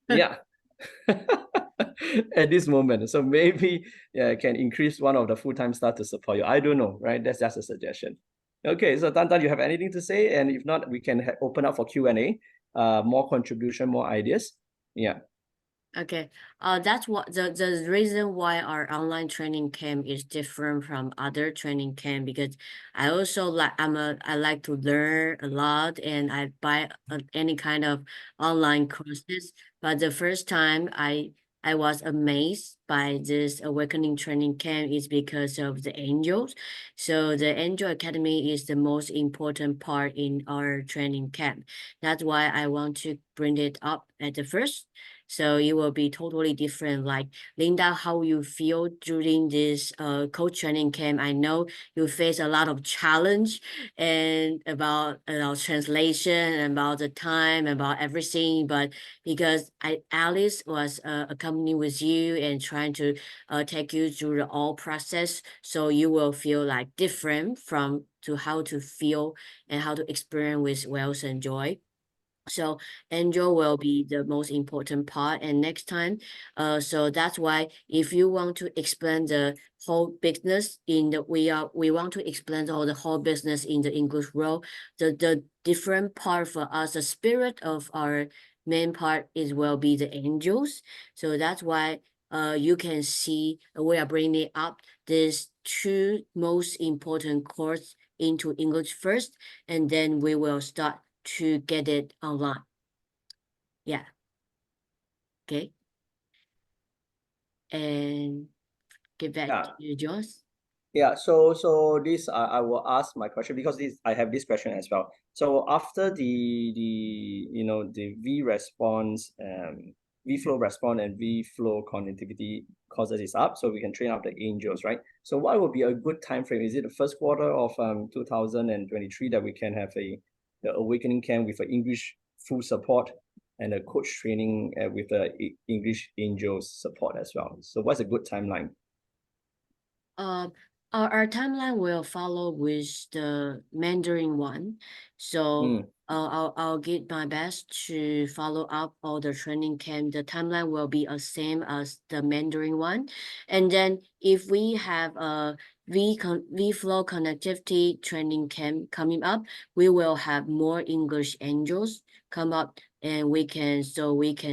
Yeah. At this moment, so maybe can increase one of the full-time staff to support you. I don't know, right? That's just a suggestion. Okay, so Tantan, you have anything to say? And if not, we can open up for Q&A. More contribution, more ideas. Yeah. Okay, that's what the reason why our online training camp is different from other training camp, because I also like I like to learn a lot, and I buy any kind of online courses. But the first time I was amazed by this awakening training camp is because of the angels. So the Angel Academy is the most important part in our training camp. That's why I want to bring it up at the first. So it will be totally different. Like Linda, how you feel during this coach training camp? I know you face a lot of challenge and about translation and about the time, about everything. But because Alice was accompanying with you and trying to take you through the all process, so you will feel like different from to how to feel and how to experience with wealth and joy. So angel will be the most important part. And next time, so that's why if you want to explain the whole business in the we want to explain all the whole business in the English world, the different part for us, the spirit of our main part will be the angels. So that's why you can see we are bringing up these two most important courses into English first, and then we will start to get it online. Yeah. Okay. And get back to you, Joss. Yeah, so this I will ask my question because I have this question as well. So after the you know the V response, V flow response and V flow connectivity courses is up, so we can train up the angels, right? So what would be a good time frame? Is it the first quarter of 2023 that we can have the awakening camp with English full support and a coach training with the English angels support as well? So what's a good timeline? Our timeline will follow with the Mandarin one. So I'll get my best to follow up all the training camp. The timeline will be the same as the Mandarin one. And then if we have a V flow connectivity training camp coming up, we will have more English angels come up, and we can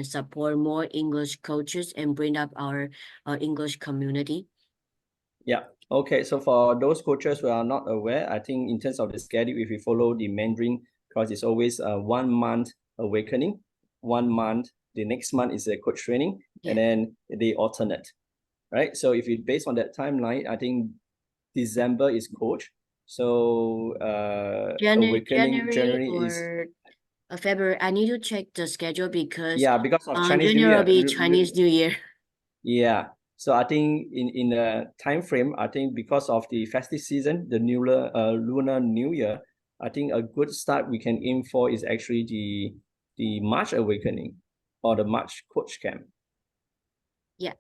support more English coaches and bring up our English community. Yeah. Okay. So for those coaches who are not aware, I think in terms of the schedule, if we follow the Mandarin, because it's always 1 month awakening, 1 month, the next month is a coach training, and then they alternate, right? So if you based on that timeline, I think December is coach. So January or is February. I need to check the schedule because because of Chinese New January Year. will be Chinese New Year. Yeah. So I think in the time frame, I think because of the festive season, the Lunar New Year, I think a good start we can aim for is actually the March awakening or the March coach camp. Yeah.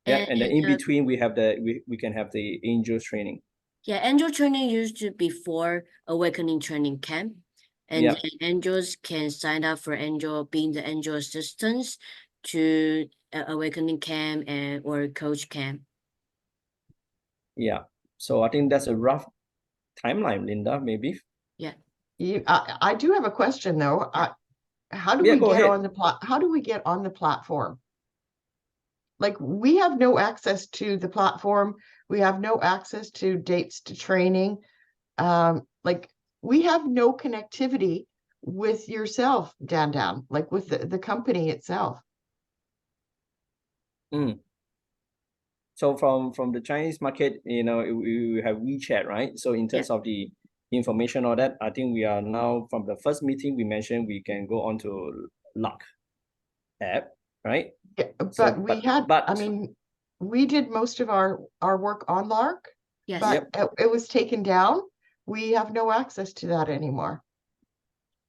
Yeah, and then in between we have we can have the angels training. Yeah, angel training used to be before awakening training camp, and then angels can sign up for being the angel assistants to awakening camp or coach camp. Yeah, so I think that's a rough timeline, Linda. Maybe. Yeah. I do have a question though. How do we get on the How do we get on the platform? Like we have no access to the platform. We have no access to dates to training. Like we have no connectivity with yourself, Dan, like with the company itself. So from the Chinese market, you know, we have WeChat, right? So in terms of the information or that, I think we are now from the first meeting we mentioned we can go on to Lark app, right? Yeah, but I mean, we did most of our work on Lark, but it was taken down. We have no access to that anymore.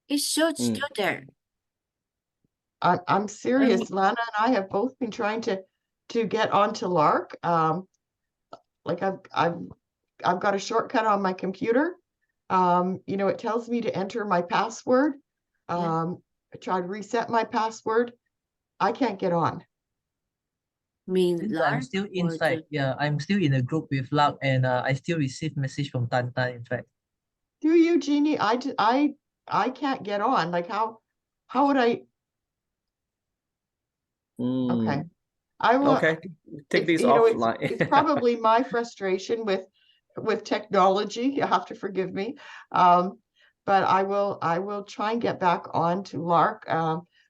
It's still there. I'm serious. Lana and I have both been trying to to get onto Lark. Like I've got a shortcut on my computer. You know, it tells me to enter my password. I try to reset my password. I can't get on. Means Since I'm Lark still or inside, yeah, I'm still in a group with Lark, and I still receive message from Tanta, in fact. Do you, Jeannie? I can't get on. Like how would I? Okay. I will. Okay, take It's, this you know, offline. it's probably my frustration with technology. You have to forgive me. But I will try and get back on to Lark.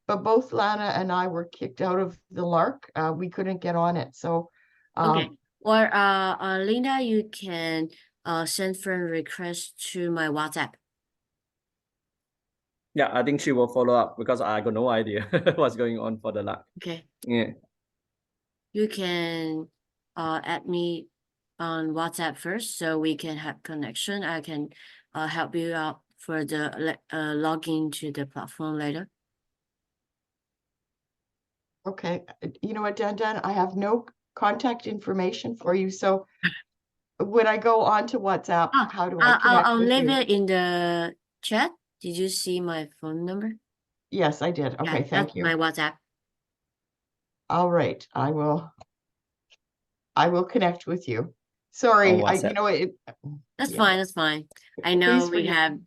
But both Lana and I were kicked out of the Lark. We couldn't get on it. So okay. Or Linda, you can send friend request to my WhatsApp. Yeah, I think she will follow up because I got no idea what's going on for the Lark. Okay. Yeah. You can add me on WhatsApp first so we can have connection. I can help you out for the login to the platform later. okay. You know what, Dan, I have no contact information for you. So when I go on to WhatsApp, how do I connect I'll with leave you? it in the chat. Did you see my phone number? Yes, I did. Okay, Yeah, thank that's you. my WhatsApp. All right, I will connect with you. Sorry, On you WhatsApp. know That's yeah. fine. That's fine. I know Please we forgive have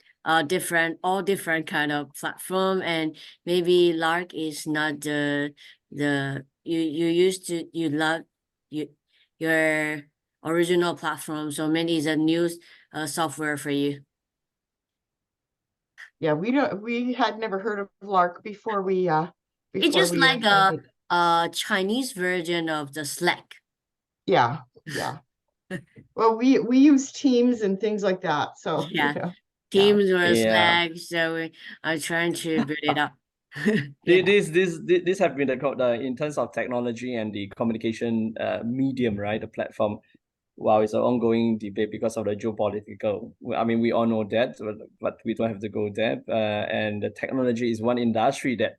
all different kind of platform, and maybe Lark is not the you love your original platform, so maybe it's a new software for you. Yeah, we had never heard of Lark before we It's just like attended. a Chinese version of the Slack. Yeah. Well, we use Teams and things like that. So Yeah, you know, Teams or Yeah. Slack. So I'm trying to build it up. This have been the in terms of technology and the communication medium, right? The platform. Wow, it's an ongoing debate because of the geopolitical. I mean, we all know that, but we don't have to go there. And the technology is one industry that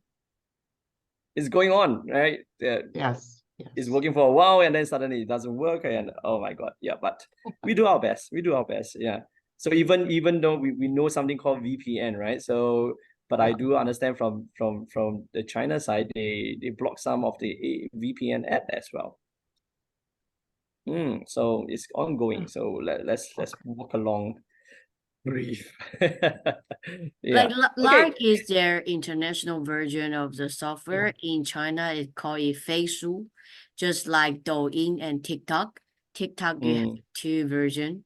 is going on, right? Yes. It's working for a while and then suddenly it doesn't work, and oh my God, yeah. But we do our best. We do our best, yeah. So even though we know something called VPN, right? So, but I do understand from the China side, they block some of the VPN app as well. So it's ongoing. So let's walk along, breathe. Yeah. Like Lark is their international version of the software. In China, it's called Feishu, just like Douyin and TikTok. TikTok you have two versions,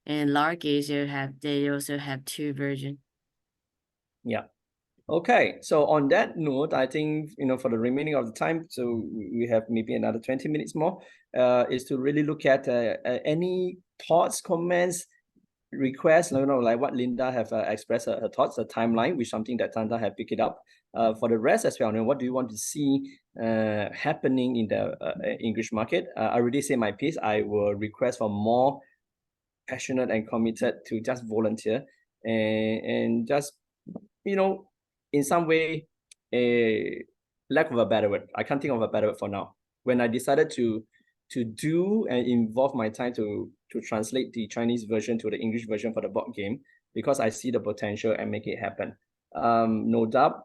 and Lark is they also have two versions. Yeah. Okay, so on that note, I think, you know, for the remaining of the time, so we have maybe another 20 minutes more, is to really look at any thoughts, comments, requests, you know, like what Linda have expressed her thoughts, the timeline, which something that Tanta have picked it up. For the rest as well, you know, what do you want to see happening in the English market? I already say my piece. I will request for more passionate and committed to just volunteer and just, you know, in some way, a lack of a better word, I can't think of a better word for now. When I decided to do and involve my time to translate the Chinese version to the English version for the board game, because I see the potential and make it happen. No doubt,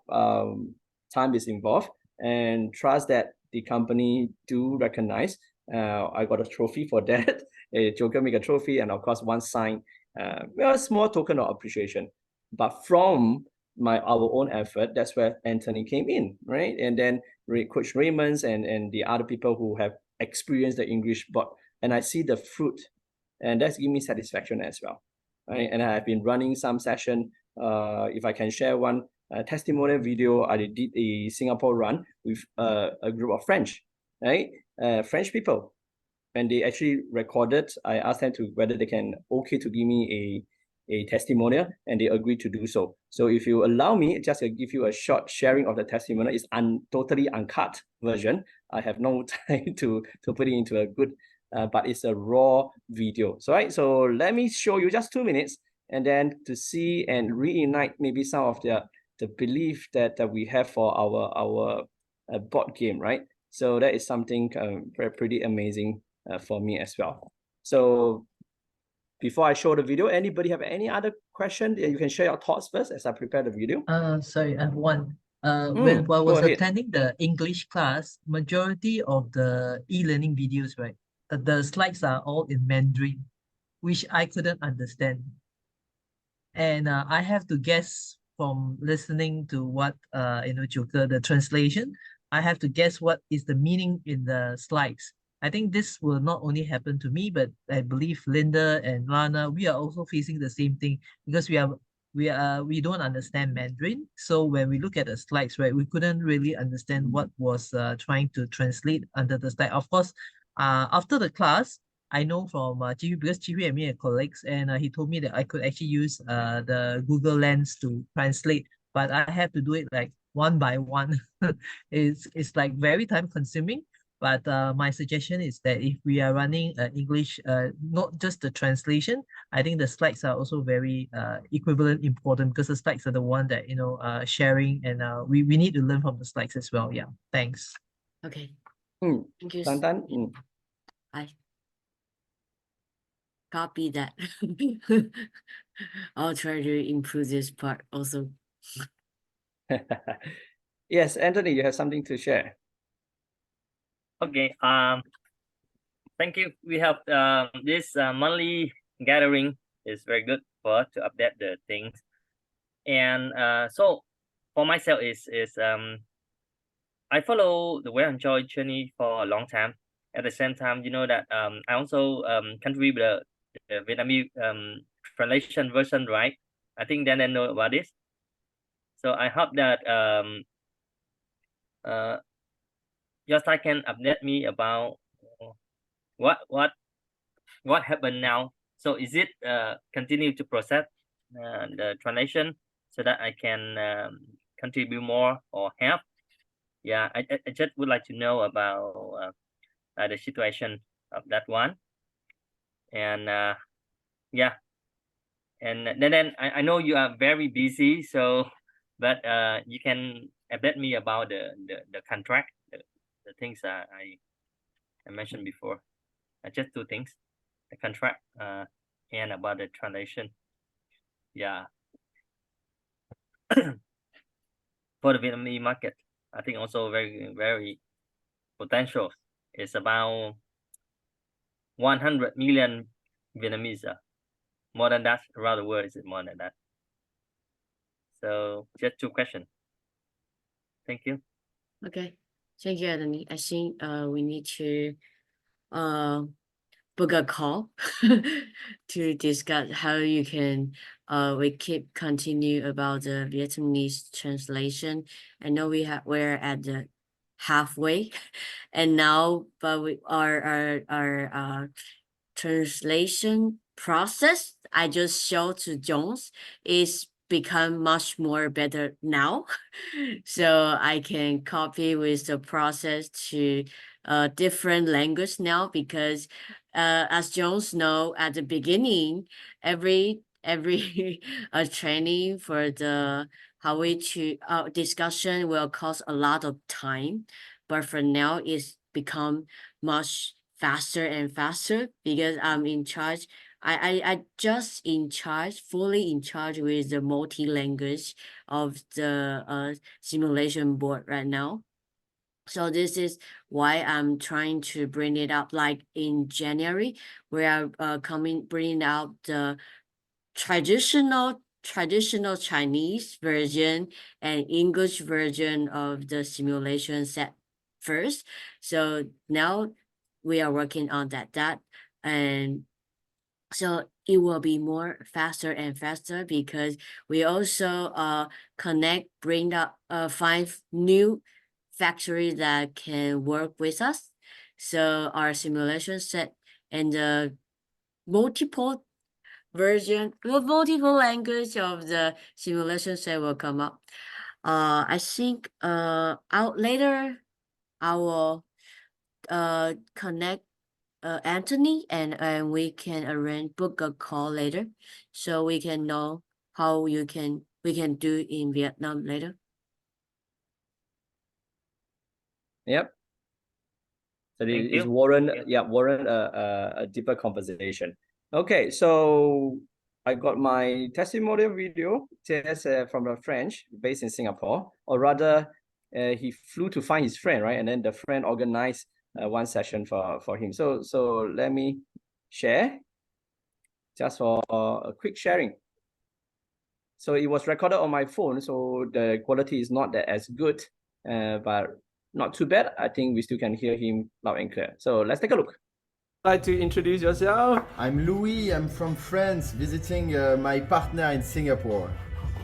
time is involved, and trust that the company do recognize. I got a trophy for that. Joker make a trophy, and of course one sign, a small token of appreciation. But from our own effort, that's where Anthony came in, right? And then Coach Raymond's and the other people who have experienced the English board, and I see the fruit, and that's giving me satisfaction as well, right? And I've been running some session. If I can share one testimonial video, I did a Singapore run with a group of French, right? French people, and they actually recorded. I asked them to whether they can to give me a testimonial, and they agreed to do so. So if you allow me, just to give you a short sharing of the testimonial, it's totally uncut version. I have no time to put it into a good, but it's a raw video. So right, so let me show you just 2 minutes, and then to see and reignite maybe some of the belief that we have for our board game, right? So that is something pretty amazing for me as well. So before I show the video, anybody have any other question? You can share your thoughts first as I prepare the video. Sorry, I have one. When I go was ahead. attending the English class, majority of the e-learning videos, right, the slides are all in Mandarin, which I couldn't understand. And I have to guess from listening to what Joker, the translation, I have to guess what is the meaning in the slides. I think this will not only happen to me, but I believe Linda and Lana, we are also facing the same thing because we don't understand Mandarin. So when we look at the slides, right, we couldn't really understand what was trying to translate under the slide. Of course, after the class, I know from Jihui, because Jihui and me are colleagues, and he told me that I could actually use the Google Lens to translate, but I have to do it like one by one. It's like very time consuming. But my suggestion is that if we are running English, not just the translation, I think the slides are also very equivalent important because the slides are the one that sharing, and we need to learn from the slides as well. Yeah, thanks. Okay. Thank you. Tan. I copy that. I'll try to improve this part also. Yes, Anthony, you have something to share. Okay. Thank you. We have this monthly gathering is very good for us to update the things, and so for myself is I follow the Well Enjoy journey for a long time. At the same time, you know that I also contribute the Vietnamese translation version, right? I think then they know about this. So I hope that your side can update me about what happened now. So is it continue to process the translation so that I can contribute more or help? Yeah, I just would like to know about the situation of that one. And yeah, and then I know you are very busy, so but you can update me about the contract, the things I mentioned before. Just two things: the contract and about the translation. Yeah. For the Vietnamese market, I think also very potential. It's about 100 million Vietnamese. More than that, around the world, is it more than that? So just two questions. Thank you. Okay. Thank you, Anthony. I think we need to book a call to discuss how you can we continue about the Vietnamese translation. I know we're at the halfway and now, but our translation process I just showed to Jones is become much more better now. So I can copy with the process to different language now, because as Jones know, at the beginning, every training for the how we to discussion will cost a lot of time, but for now it's become much faster and faster because I'm in charge. I just in charge, fully in charge with the multi-language of the simulation board right now. So this is why I'm trying to bring it up. Like in January, we are bringing out the traditional Chinese version and English version of the simulation set first. So now we are working on that and so it will be more faster and faster because we also bring up 5 new factories that can work with us. So our simulation set and the multiple language of the simulation set will come up. I think out later I will connect Anthony and we can book a call later so we can know how we can do in Vietnam later. Yep. So this Thank is you. warrant a deeper conversation. Okay, so I got my testimonial video just from a French based in Singapore, or rather, he flew to find his friend, right? And then the friend organized one session for him. So let me share just for a quick sharing. So it was recorded on my phone, so the quality is not that as good, but not too bad. I think we still can hear him loud and clear. So let's take a look. Like to introduce yourself? I'm Louis, I'm from France, visiting my partner in Singapore.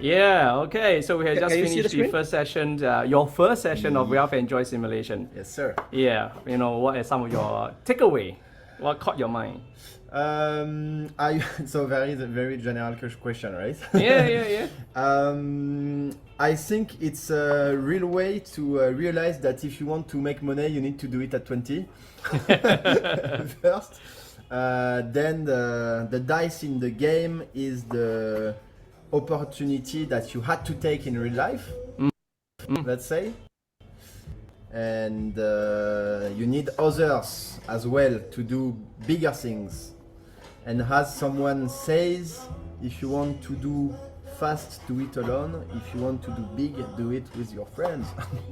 Yeah, okay. So we have just Can you see finished the the screen? first session, your first session of Wealth and Joy Simulation. Yes, sir. Yeah, you know, what are some of your takeaway? What caught your mind? So very general question, right? Yeah. I think it's a real way to realize that if you want to make money, you need to do it at 20 first. Then the dice in the game is the opportunity that you had to take in real life, let's say. And you need others as well to do bigger things. And as someone says, if you want to do fast, do it alone. If you want to do big, do it with your friends.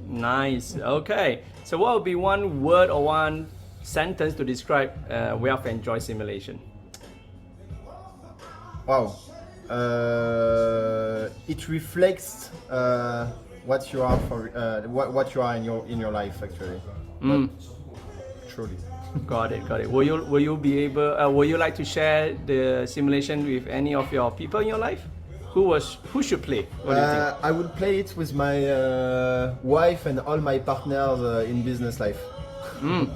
Nice. Okay. So what would be one word or one sentence to describe Wealth and Joy Simulation? Wow. It reflects what you are what you are in your life actually. Truly. Got it. Will you be able? Will you like to share the simulation with any of your people in your life? Who should play? What do you think? I would play it with my wife and all my partners in business life.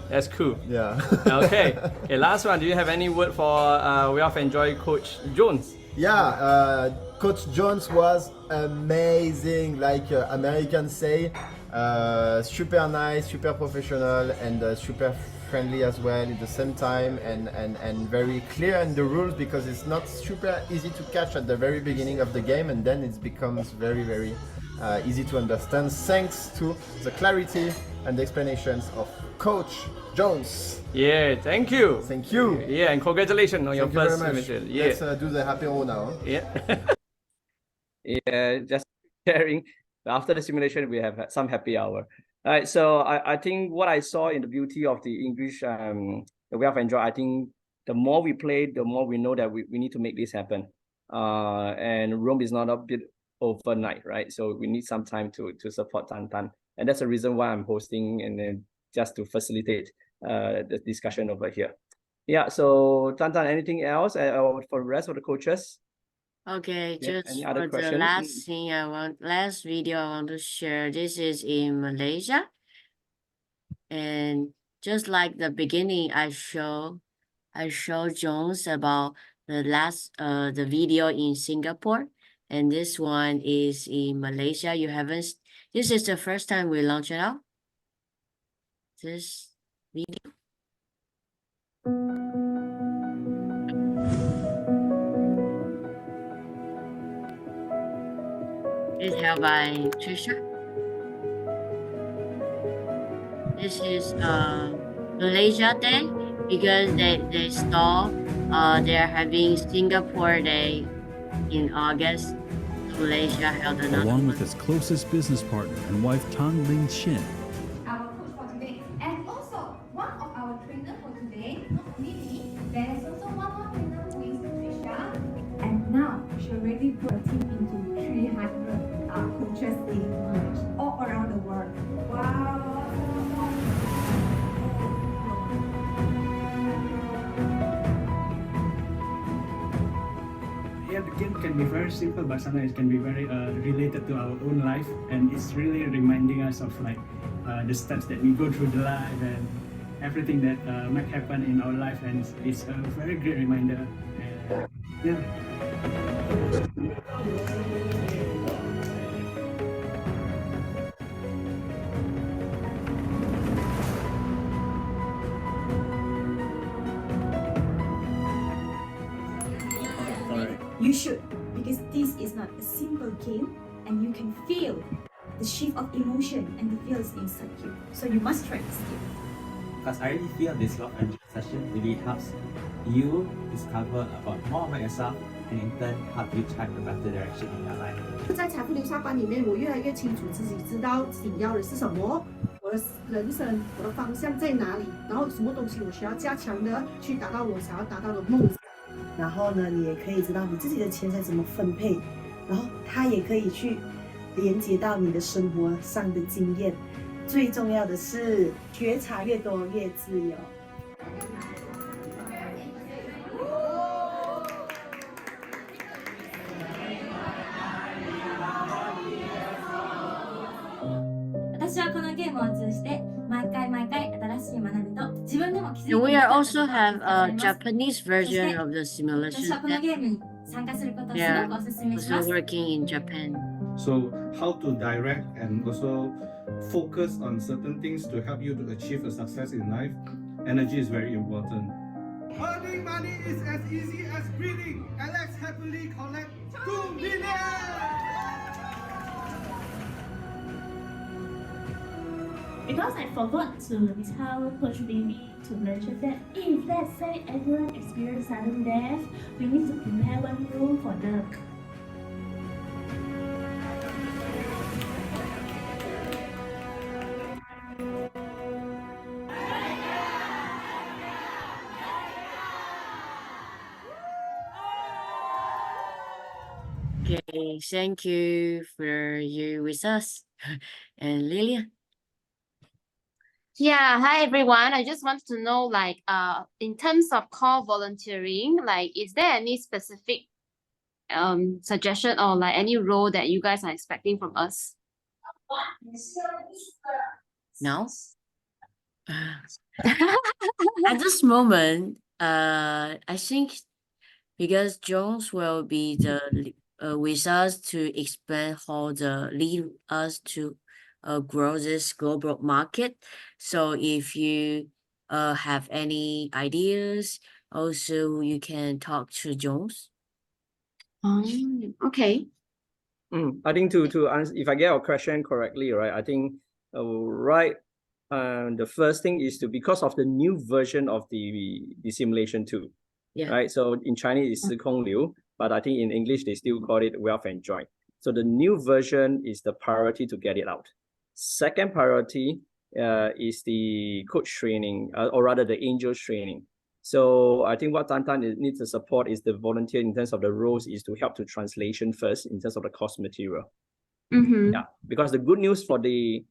That's cool. Yeah. Okay. Last one. Do you have any word for Wealth and Joy Coach Jones? Yeah, Coach Jones was amazing. Like Americans say, super nice, super professional, and super friendly as well at the same time, and very clear in the rules, because it's not super easy to catch at the very beginning of the game, and then it becomes very easy to understand thanks to the clarity and the explanations of Coach Jones. Yeah, thank you. Thank you. Yeah, and congratulations on your Thank you first very much. simulation. Yeah. Let's do the happy roll now. Yeah. Yeah, just sharing. After the simulation, we have some happy hour. All right, so I think what I saw in the beauty of the English, the Wealth and Joy, I think the more we play, the more we know that we need to make this happen. And Rome is not built overnight, right? So we need some time to support Tan Tan. And that's the reason why I'm hosting, and then just to facilitate the discussion over here. Yeah, so Tan Tan, anything else for the rest of the coaches? Okay, Yeah, just any other for the question? last video I want to share. This is in Malaysia, and just like the beginning, I show Jones about the video in Singapore, and this one is in Malaysia. This is the first time we launch it out. This video. It's held by Trisha. This is Malaysia Day, because they stall. They're having Singapore Day in August. Malaysia held another Along one. with his closest business partner and wife Tan Ling Chin. Our coach for today, and also one of our trainer for today, not only me, there is also one more trainer who is Trisha. And now she already brought a team into 300 coaches in all around the world. Wow! Yeah, the game can be very simple, but sometimes it can be very related to our own life, and it's really reminding us of like the steps that we go through the life and everything that might happen in our life, and it's a very great reminder. And, yeah. You should, because this is not a simple game, and you can feel the shift of emotion and the feels inside you. So you must try this game. because I really feel this Love and Joy session really helps you discover about more about yourself and in turn help you chart a better direction in your life. 在财富流沙班里面，我越来越清楚自己知道自己要的是什么，我的人生，我的方向在哪里，然后什么东西我需要加强的，去达到我想要达到的梦想。然后呢，你也可以知道你自己的钱财怎么分配，然后它也可以去连接到你的生活上的经验。最重要的是，觉察越多越自由。私はこのゲームを通じて毎回新しい学びと自分でも気づいて And み we た are こと also を have 感 a じます。 Japanese version of the 私 simulation はこの that ゲームに参加することをす yeah, ごくお勧めしま also す。 working in Japan. So how to direct and also focus on certain things to help you to achieve a success in life. Energy is very important. Earning money is as easy as breathing, and let's happily collect 2 million! Because I forgot to tell Coach Baby to mention that if let's say everyone experience sudden death, we need to prepare one room for them. Okay, thank you for you with us. And Lilian? Yeah, hi everyone. I just want to know, like, in terms of core volunteering, like, is there any specific suggestion or like any role that you guys are expecting from us? No? At this moment, I think because Jones will be the with us to explain how the lead us to grow this global market. So if you have any ideas, also you can talk to Jones. Okay. I think to answer, if I get your question correctly, right? I think the first thing is because of the new version of the simulation tool. Yeah. Right. So in Chinese it's 时空流, but I think in English they still call it Wealth and Joy. So the new version is the priority to get it out. Second priority is the coach training, or rather the angels training. So I think what Tantan needs to support is the volunteer in terms of the roles is to help to translation first in terms of the course material. Yeah, because the good news for the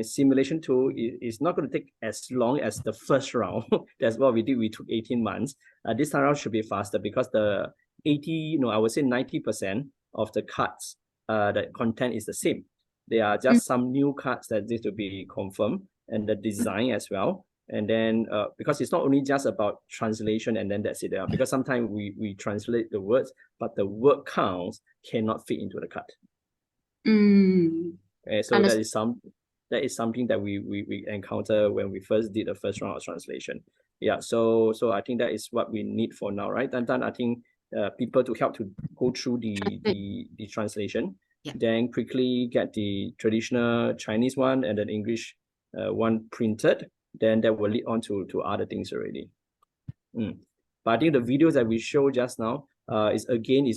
simulation tool is not going to take as long as the first round. That's what we did. We took 18 months. This time around should be faster because the 90% of the cards, the content is the same. There are just some new cards that need to be confirmed and the design as well. And then because it's not only just about translation and then that's it. Because sometimes we translate the words, but the word counts cannot fit into the card. So that is something that we encounter when we first did the first round of translation. Yeah, so I think that is what we need for now, right? And then I think people to help to go through the translation, then quickly get the traditional Chinese one and then English one printed, then that will lead on to other things already. But I think the videos that we showed just now is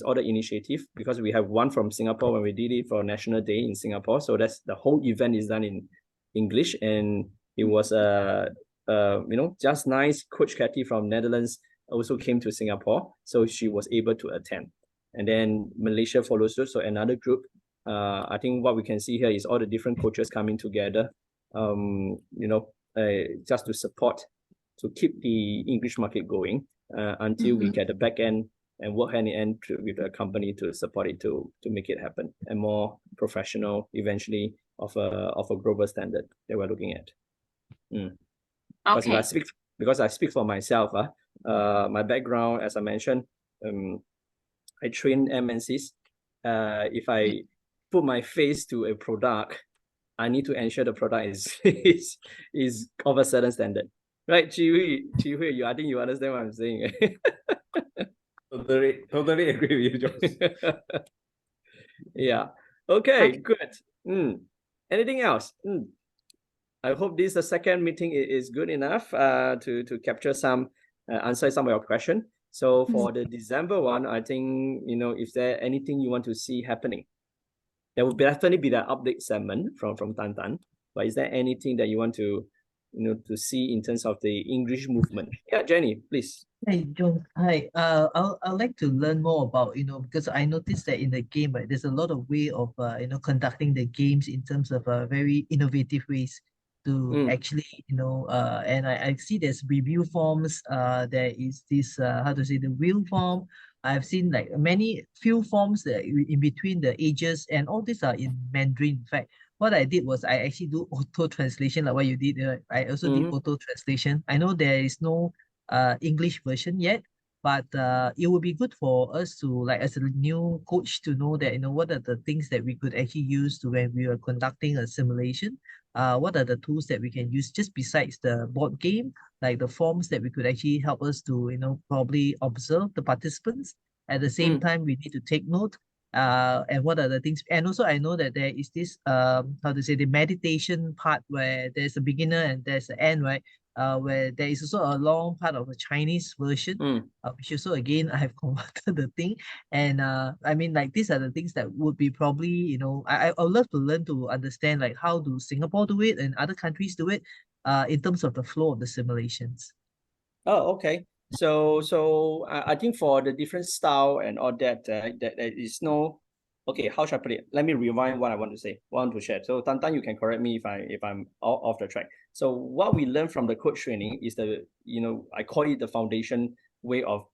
all the initiative, because we have one from Singapore when we did it for National Day in Singapore. So that's the whole event is done in English, and it was just nice. Coach Kathy from Netherlands also came to Singapore, so she was able to attend. And then Malaysia follows suit. So another group. I think what we can see here is all the different coaches coming together. Just to support, to keep the English market going until we get the back end and work hand in hand with the company to support it to make it happen and more professional eventually of a global standard that we're looking at. Okay. Because I speak for myself, my background, as I mentioned, I train MNCs. If I put my face to a product, I need to ensure the product is of a certain standard. Right, Chi Hui, I think you understand what I'm saying. Totally agree with you, Jones. Yeah. Okay, good. Anything else? I hope this second meeting is good enough to capture some answer some of your question. So for the December one, I think, you know, if there anything you want to see happening, there will definitely be the update segment from Tan Tan. But is there anything that you want to, you know, to see in terms of the English movement? Yeah, Jenny, please. Hey, John. Hi. I'd like to learn more about, you know, because I noticed that in the game, right, there's a lot of way of, you know, conducting the games in terms of very innovative ways to actually, you know, and I see there's review forms. There is this, how to say, the wheel form. I've seen like few forms that in between the ages, and all these are in Mandarin. In fact, what I did was I actually do auto translation, like what you did. I also did auto translation. I know there is no English version yet, but it would be good for us to, like, as a new coach, to know that, you know, what are the things that we could actually use to when we are conducting a simulation. What are the tools that we can use just besides the board game, like the forms that we could actually help us to, you know, probably observe the participants. At the same time, we need to take note. And what are the things? And also, I know that there is this how to say, the meditation part where there's a beginner and there's an end, right? Where there is also a long part of a Chinese version, which also again I have converted the thing. And I mean, like, these are the things that would be probably, you know, I would love to learn to understand, like, how do Singapore do it and other countries do it, in terms of the flow of the simulations. Oh, okay. So I think for the different style and all that, there is no, okay, how should I put it? Let me rewind what I want to say, want to share. So Tan Tan, you can correct me if I'm off the track. So what we learned from the coach training is the, you know, I call it the foundation way of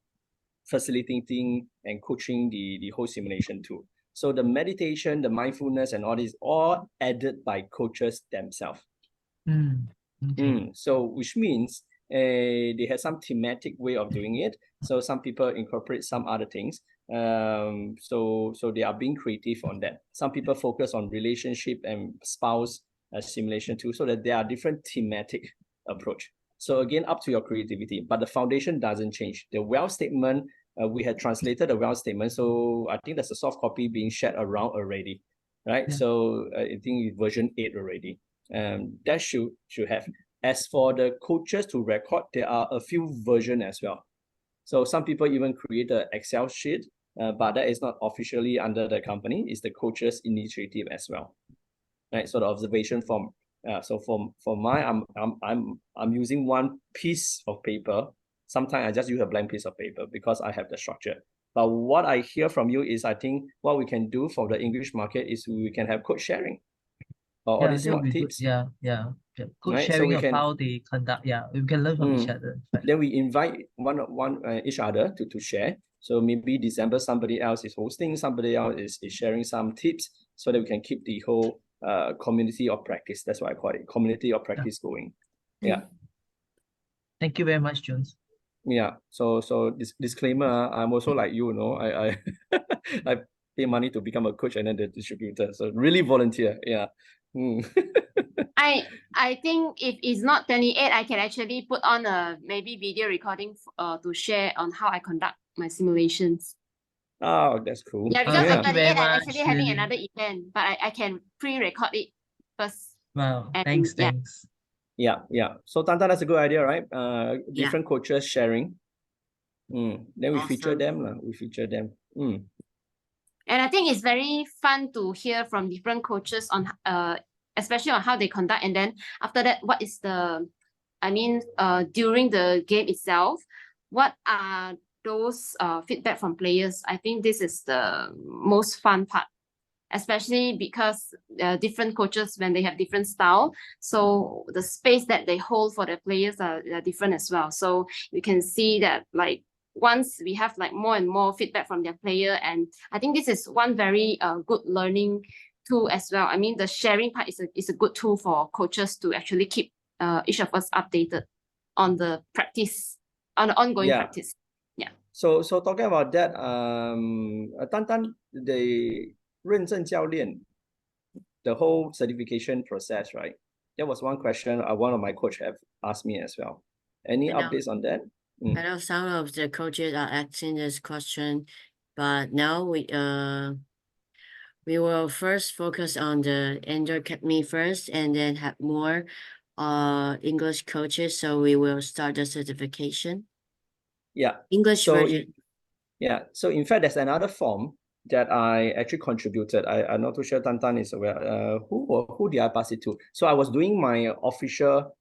facilitating and coaching the whole simulation tool. So the meditation, the mindfulness, and all this, all added by coaches themselves. So which means they have some thematic way of doing it. So some people incorporate some other things. So they are being creative on that. Some people focus on relationship and spouse simulation too, so that there are different thematic approach. So again, up to your creativity, but the foundation doesn't change. The wealth statement, we had translated the wealth statement. So I think there's a soft copy being shared around already, right? Yeah. So I think version 8 already. That should have. As for the coaches to record, there are a few versions as well. So some people even create an Excel sheet, but that is not officially under the company. It's the coaches' initiative as well, right? So the observation form. So for mine, I'm using one piece of paper. Sometimes I just use a blank piece of paper because I have the structure. But what I hear from you is, I think what we can do for the English market is we can have coach sharing. All these smart tips. Yeah. Coach sharing of how they conduct. Yeah, we can learn from each other. Then we invite each other to share. So maybe December somebody else is hosting, somebody else is sharing some tips, so that we can keep the whole community of practice. That's what I call it, community of practice going. Yeah. Thank you very much, Jones. Yeah. So this disclaimer, I'm also like you know, I I pay money to become a coach and then the distributor. So really volunteer. Yeah. I think if it's not 28, I can actually put on a maybe video recording to share on how I conduct my simulations. Oh, that's cool. Yeah, because on 28, I'm actually having another event, but I can pre-record it first. Wow, and, thanks. Yeah. So Tan Tan, that's a good idea, right? Different coaches sharing. Then we feature them. We feature them. And I think it's very fun to hear from different coaches on especially on how they conduct, and then after that, what is the, during the game itself, what are those feedback from players? I think this is the most fun part, especially because different coaches, when they have different style, so the space that they hold for the players are different as well. So you can see that, like, once we have like more and more feedback from their player, and I think this is one very good learning tool as well. I mean, the sharing part is a good tool for coaches to actually keep each of us updated on the practice, on the ongoing practice. Yeah. So talking about that, Tan Tan, the 认证教练, the whole certification process, right? That was one question one of my coach have asked me as well. Any updates on that? I know some of the coaches are asking this question, but now we will first focus on the Android Academy first, and then have more English coaches, so we will start the certification. Yeah. English So version. yeah. So in fact, there's another form that I actually contributed. I'm not too sure Tan is aware. Who did I pass it to? So I was doing my official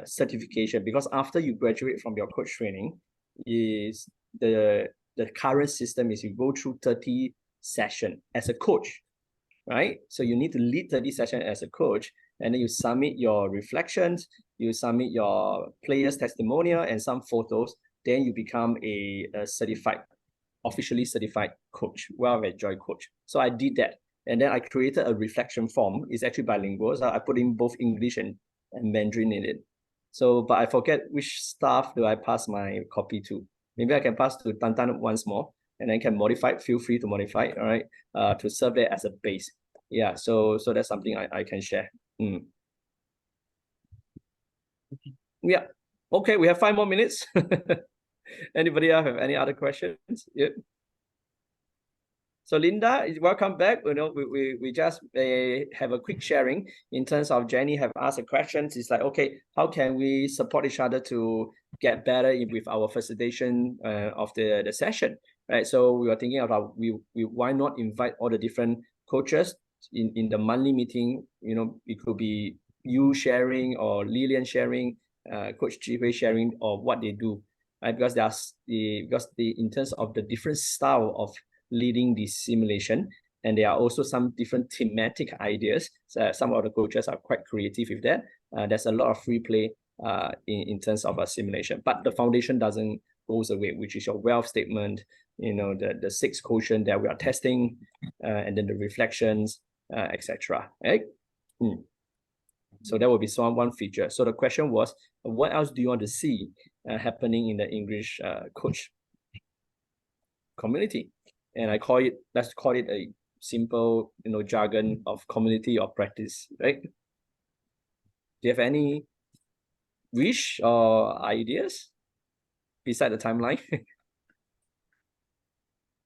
certification, because after you graduate from your coach training, is the current system is you go through 30 sessions as a coach, right? So you need to lead 30 sessions as a coach, and then you submit your reflections, you submit your players' testimonial and some photos, then you become a certified, officially certified coach, Wealth at Joy coach. So I did that. And then I created a reflection form. It's actually bilingual. So I put in both English and Mandarin in it. So, but I forget which staff do I pass my copy to. Maybe I can pass to Tan once more, and then can modify it. Feel free to modify it, all right, to serve that as a base. Yeah, so that's something I can share. Yeah. Okay, we have 5 more minutes. Anybody else have any other questions? Yep. So Linda, welcome back. You know, we just have a quick sharing in terms of Jenny have asked a question. It's like, okay, how can we support each other to get better with our facilitation of the session, right? So we were thinking about why not invite all the different coaches in the monthly meeting. You know, it could be you sharing or Lillian sharing, Coach Jihui sharing, or what they do. Right, because in terms of the different style of leading the simulation, and there are also some different thematic ideas. So some of the coaches are quite creative with that. There's a lot of free play in terms of a simulation, but the foundation doesn't goes away, which is your wealth statement, you know, the 6 quotient that we are testing, and then the reflections, etc. Right? So that will be one feature. So the question was, what else do you want to see happening in the English coach community? And let's call it a simple, you know, jargon of community or practice, right? Do you have any wish or ideas beside the timeline?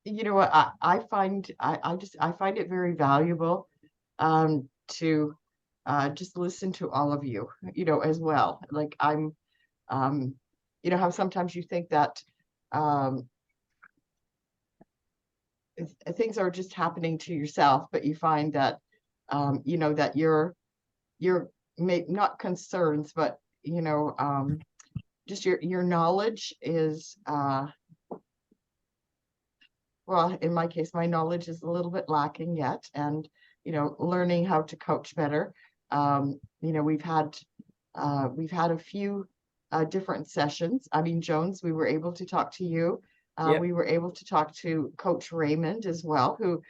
You know what, I find it very valuable to just listen to all of you, you know, as well. Like I'm, you know, how sometimes you think that things are just happening to yourself, but you find that, you know, that your not concerns, but, you know, just your knowledge is, well, in my case, my knowledge is a little bit lacking yet, and, you know, learning how to coach better. You know, we've had a few different sessions. I mean, Jones, we were able to talk to you. Yep. We were able to talk to Coach Raymond as well, who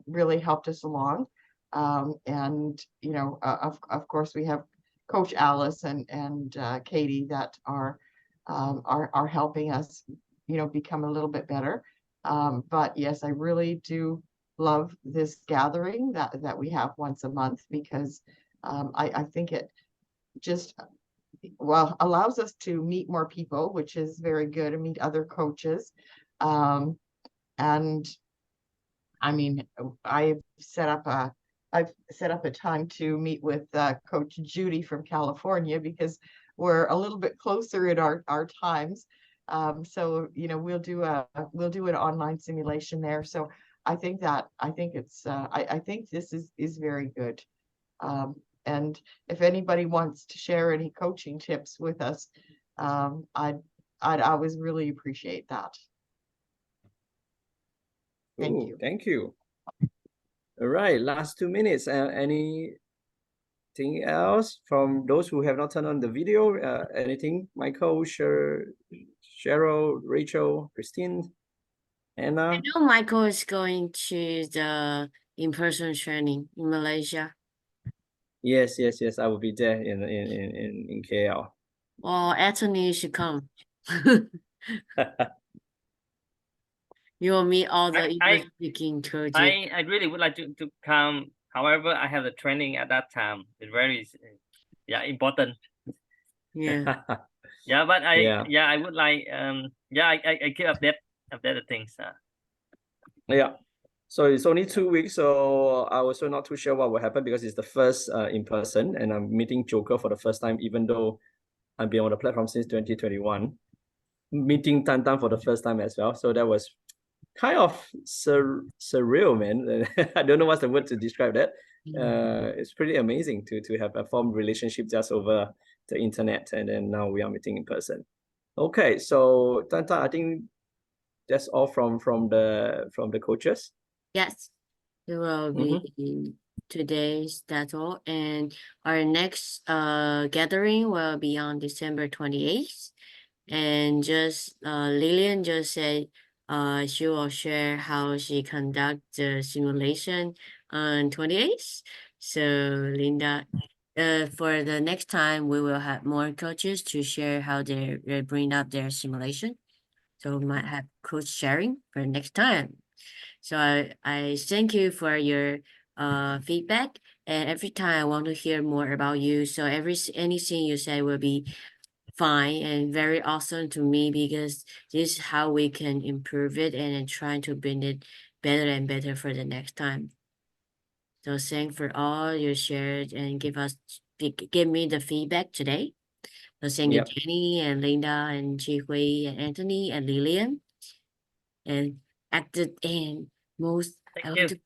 really helped us along. And, you know, of course, we have Coach Alice and Katie that are helping us, you know, become a little bit better. But yes, I really do love this gathering that we have once a month, because I think it just, well, allows us to meet more people, which is very good, and meet other coaches. And I mean, I've set up a time to meet with Coach Judy from California, because we're a little bit closer in our times. So, you know, we'll do an online simulation there. So I think this is very good. And if anybody wants to share any coaching tips with us, I'd always really appreciate that. Thank you. Thank you. All right, last 2 minutes. Anything else from those who have not turned on the video? Anything? Michael, Cheryl, Rachel, Christine, Anna? I know Michael is going to the in-person training in Malaysia. Yes. I will be there in KL. Well, Anthony should come. You will meet all the English-speaking coaches. I really would like to come. However, I have the training at that time. It's very important. Yeah. Yeah, but I would like I keep update the things. Yeah. So it's only 2 weeks, so I was also not too sure what will happen because it's the first in person, and I'm meeting Joker for the first time, even though I've been on the platform since 2021. Meeting Tantan for the first time as well, so that was kind of surreal, man. I don't know what's the word to describe that. It's pretty amazing to have a formed relationship just over the internet, and then now we are meeting in person. Okay, so Tantan, I think that's all from the coaches. Yes, it will be today's, that's all. And our next gathering will be on December 28th. And just Lillian just said she will share how she conduct the simulation on 28th. So Linda, for the next time we will have more coaches to share how they bring up their simulation. So we might have coach sharing for next time. So I thank you for your feedback, and every time I want to hear more about you. So anything you say will be fine and very awesome to me, because this is how we can improve it and then trying to bring it better and better for the next time. So thanks for all your shares and give me the feedback today. So thank you, Jenny and Linda and Chi Hui and Anthony and Lillian. And at the end, I want to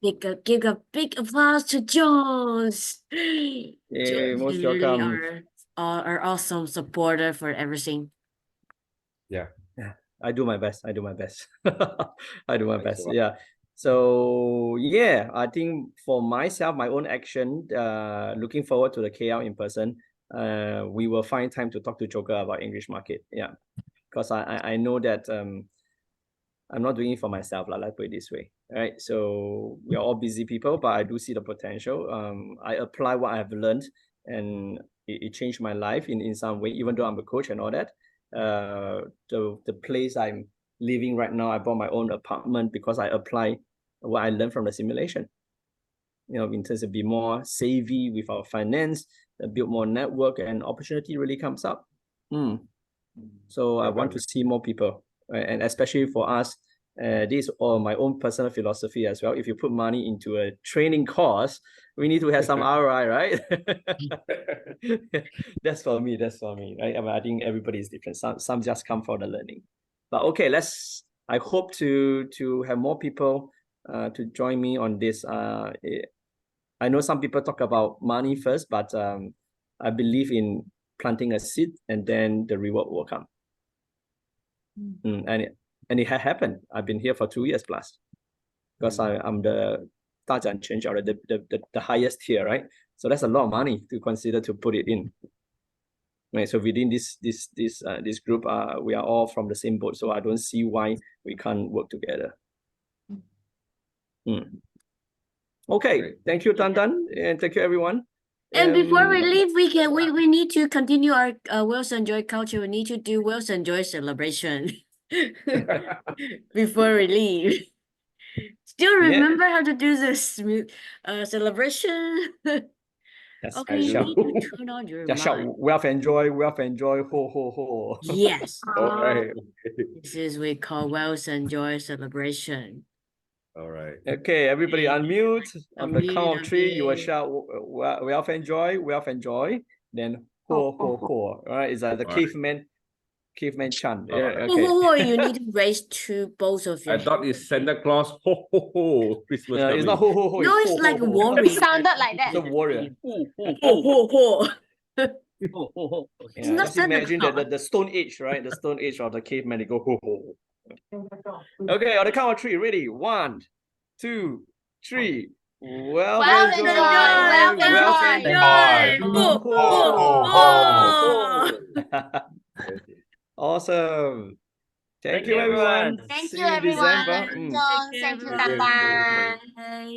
give a big applause to Jones. Yeah, most really welcome. Our awesome supporter for everything. Yeah. I do my best. I do my best. I do my best. Yeah. So yeah, I think for myself, my own action, looking forward to the KL in person. We will find time to talk to Joker about English market. Yeah, because I know that I'm not doing it for myself, let's put it this way. Right. So we are all busy people, but I do see the potential. I apply what I have learned, and it changed my life in some way, even though I'm a coach and all that. The place I'm living right now, I bought my own apartment because I apply what I learned from the simulation. You know, in terms of be more savvy with our finance, build more network, and opportunity really comes up. So I want to see more people, right? And especially for us, this is all my own personal philosophy as well. If you put money into a training course, we need to have some ROI, right? That's for me, right? I mean, I think everybody is different. Some just come for the learning. But okay, I hope to have more people to join me on this. I know some people talk about money first, but I believe in planting a seed and then the reward will come. And it had happened. I've been here for 2 years plus, because I'm the 大展全角, the highest tier, right? So that's a lot of money to consider to put it in. Right. So within this group, we are all from the same boat. So I don't see why we can't work together. Okay. Thank you, Tantan, and thank you, everyone. And before we leave, we need to continue our Wilson Joy culture. We need to do Wilson Joy celebration before we leave. Still remember how to do this celebration? Okay, you need to turn on your Just shout, mic. wealth and joy, ho, ho, ho. Yes. All right. This is we call Wilson Joy celebration. All right. Okay, everybody unmute. On the count of 3, you will Unmute. shout wealth and joy, then ho, ho, ho. All right, it's like the caveman chant. Yeah, okay. Oh, you need to raise both of your I thought it's Santa Claus. Ho, ho, ho. Christmas Yeah, it's coming. not ho, ho, ho. No, it's ho, like ho, a ho. warrior. It sounded like that. It's a warrior. Ho, ho, Ho, ho, ho. Yeah, not just Santa imagine Claus. that the Stone Age, right? The Stone Age of the caveman, they go ho, ho. Okay, on the count of 3, ready? 1, 2, 3. Wealth and joy, wealth and joy. Ho, ho, ho, ho. Awesome. Thank you, everyone. Thank See you, you in everyone. December. John, thank you, Tantan.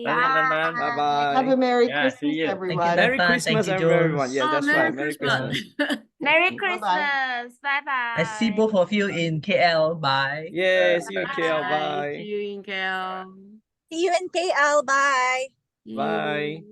Bye-bye. Have a Merry Yeah, Christmas, see you. everyone. Merry Tantan. Christmas, Thank you, everyone. Jones. Yes, that's Merry right. Merry Christmas. Christmas. Merry Bye-bye. Christmas. Bye-bye. I see both of you in KL. Bye. Yeah, see you in KL. Bye. See Bye. you in KL. See you in KL. Bye. Bye.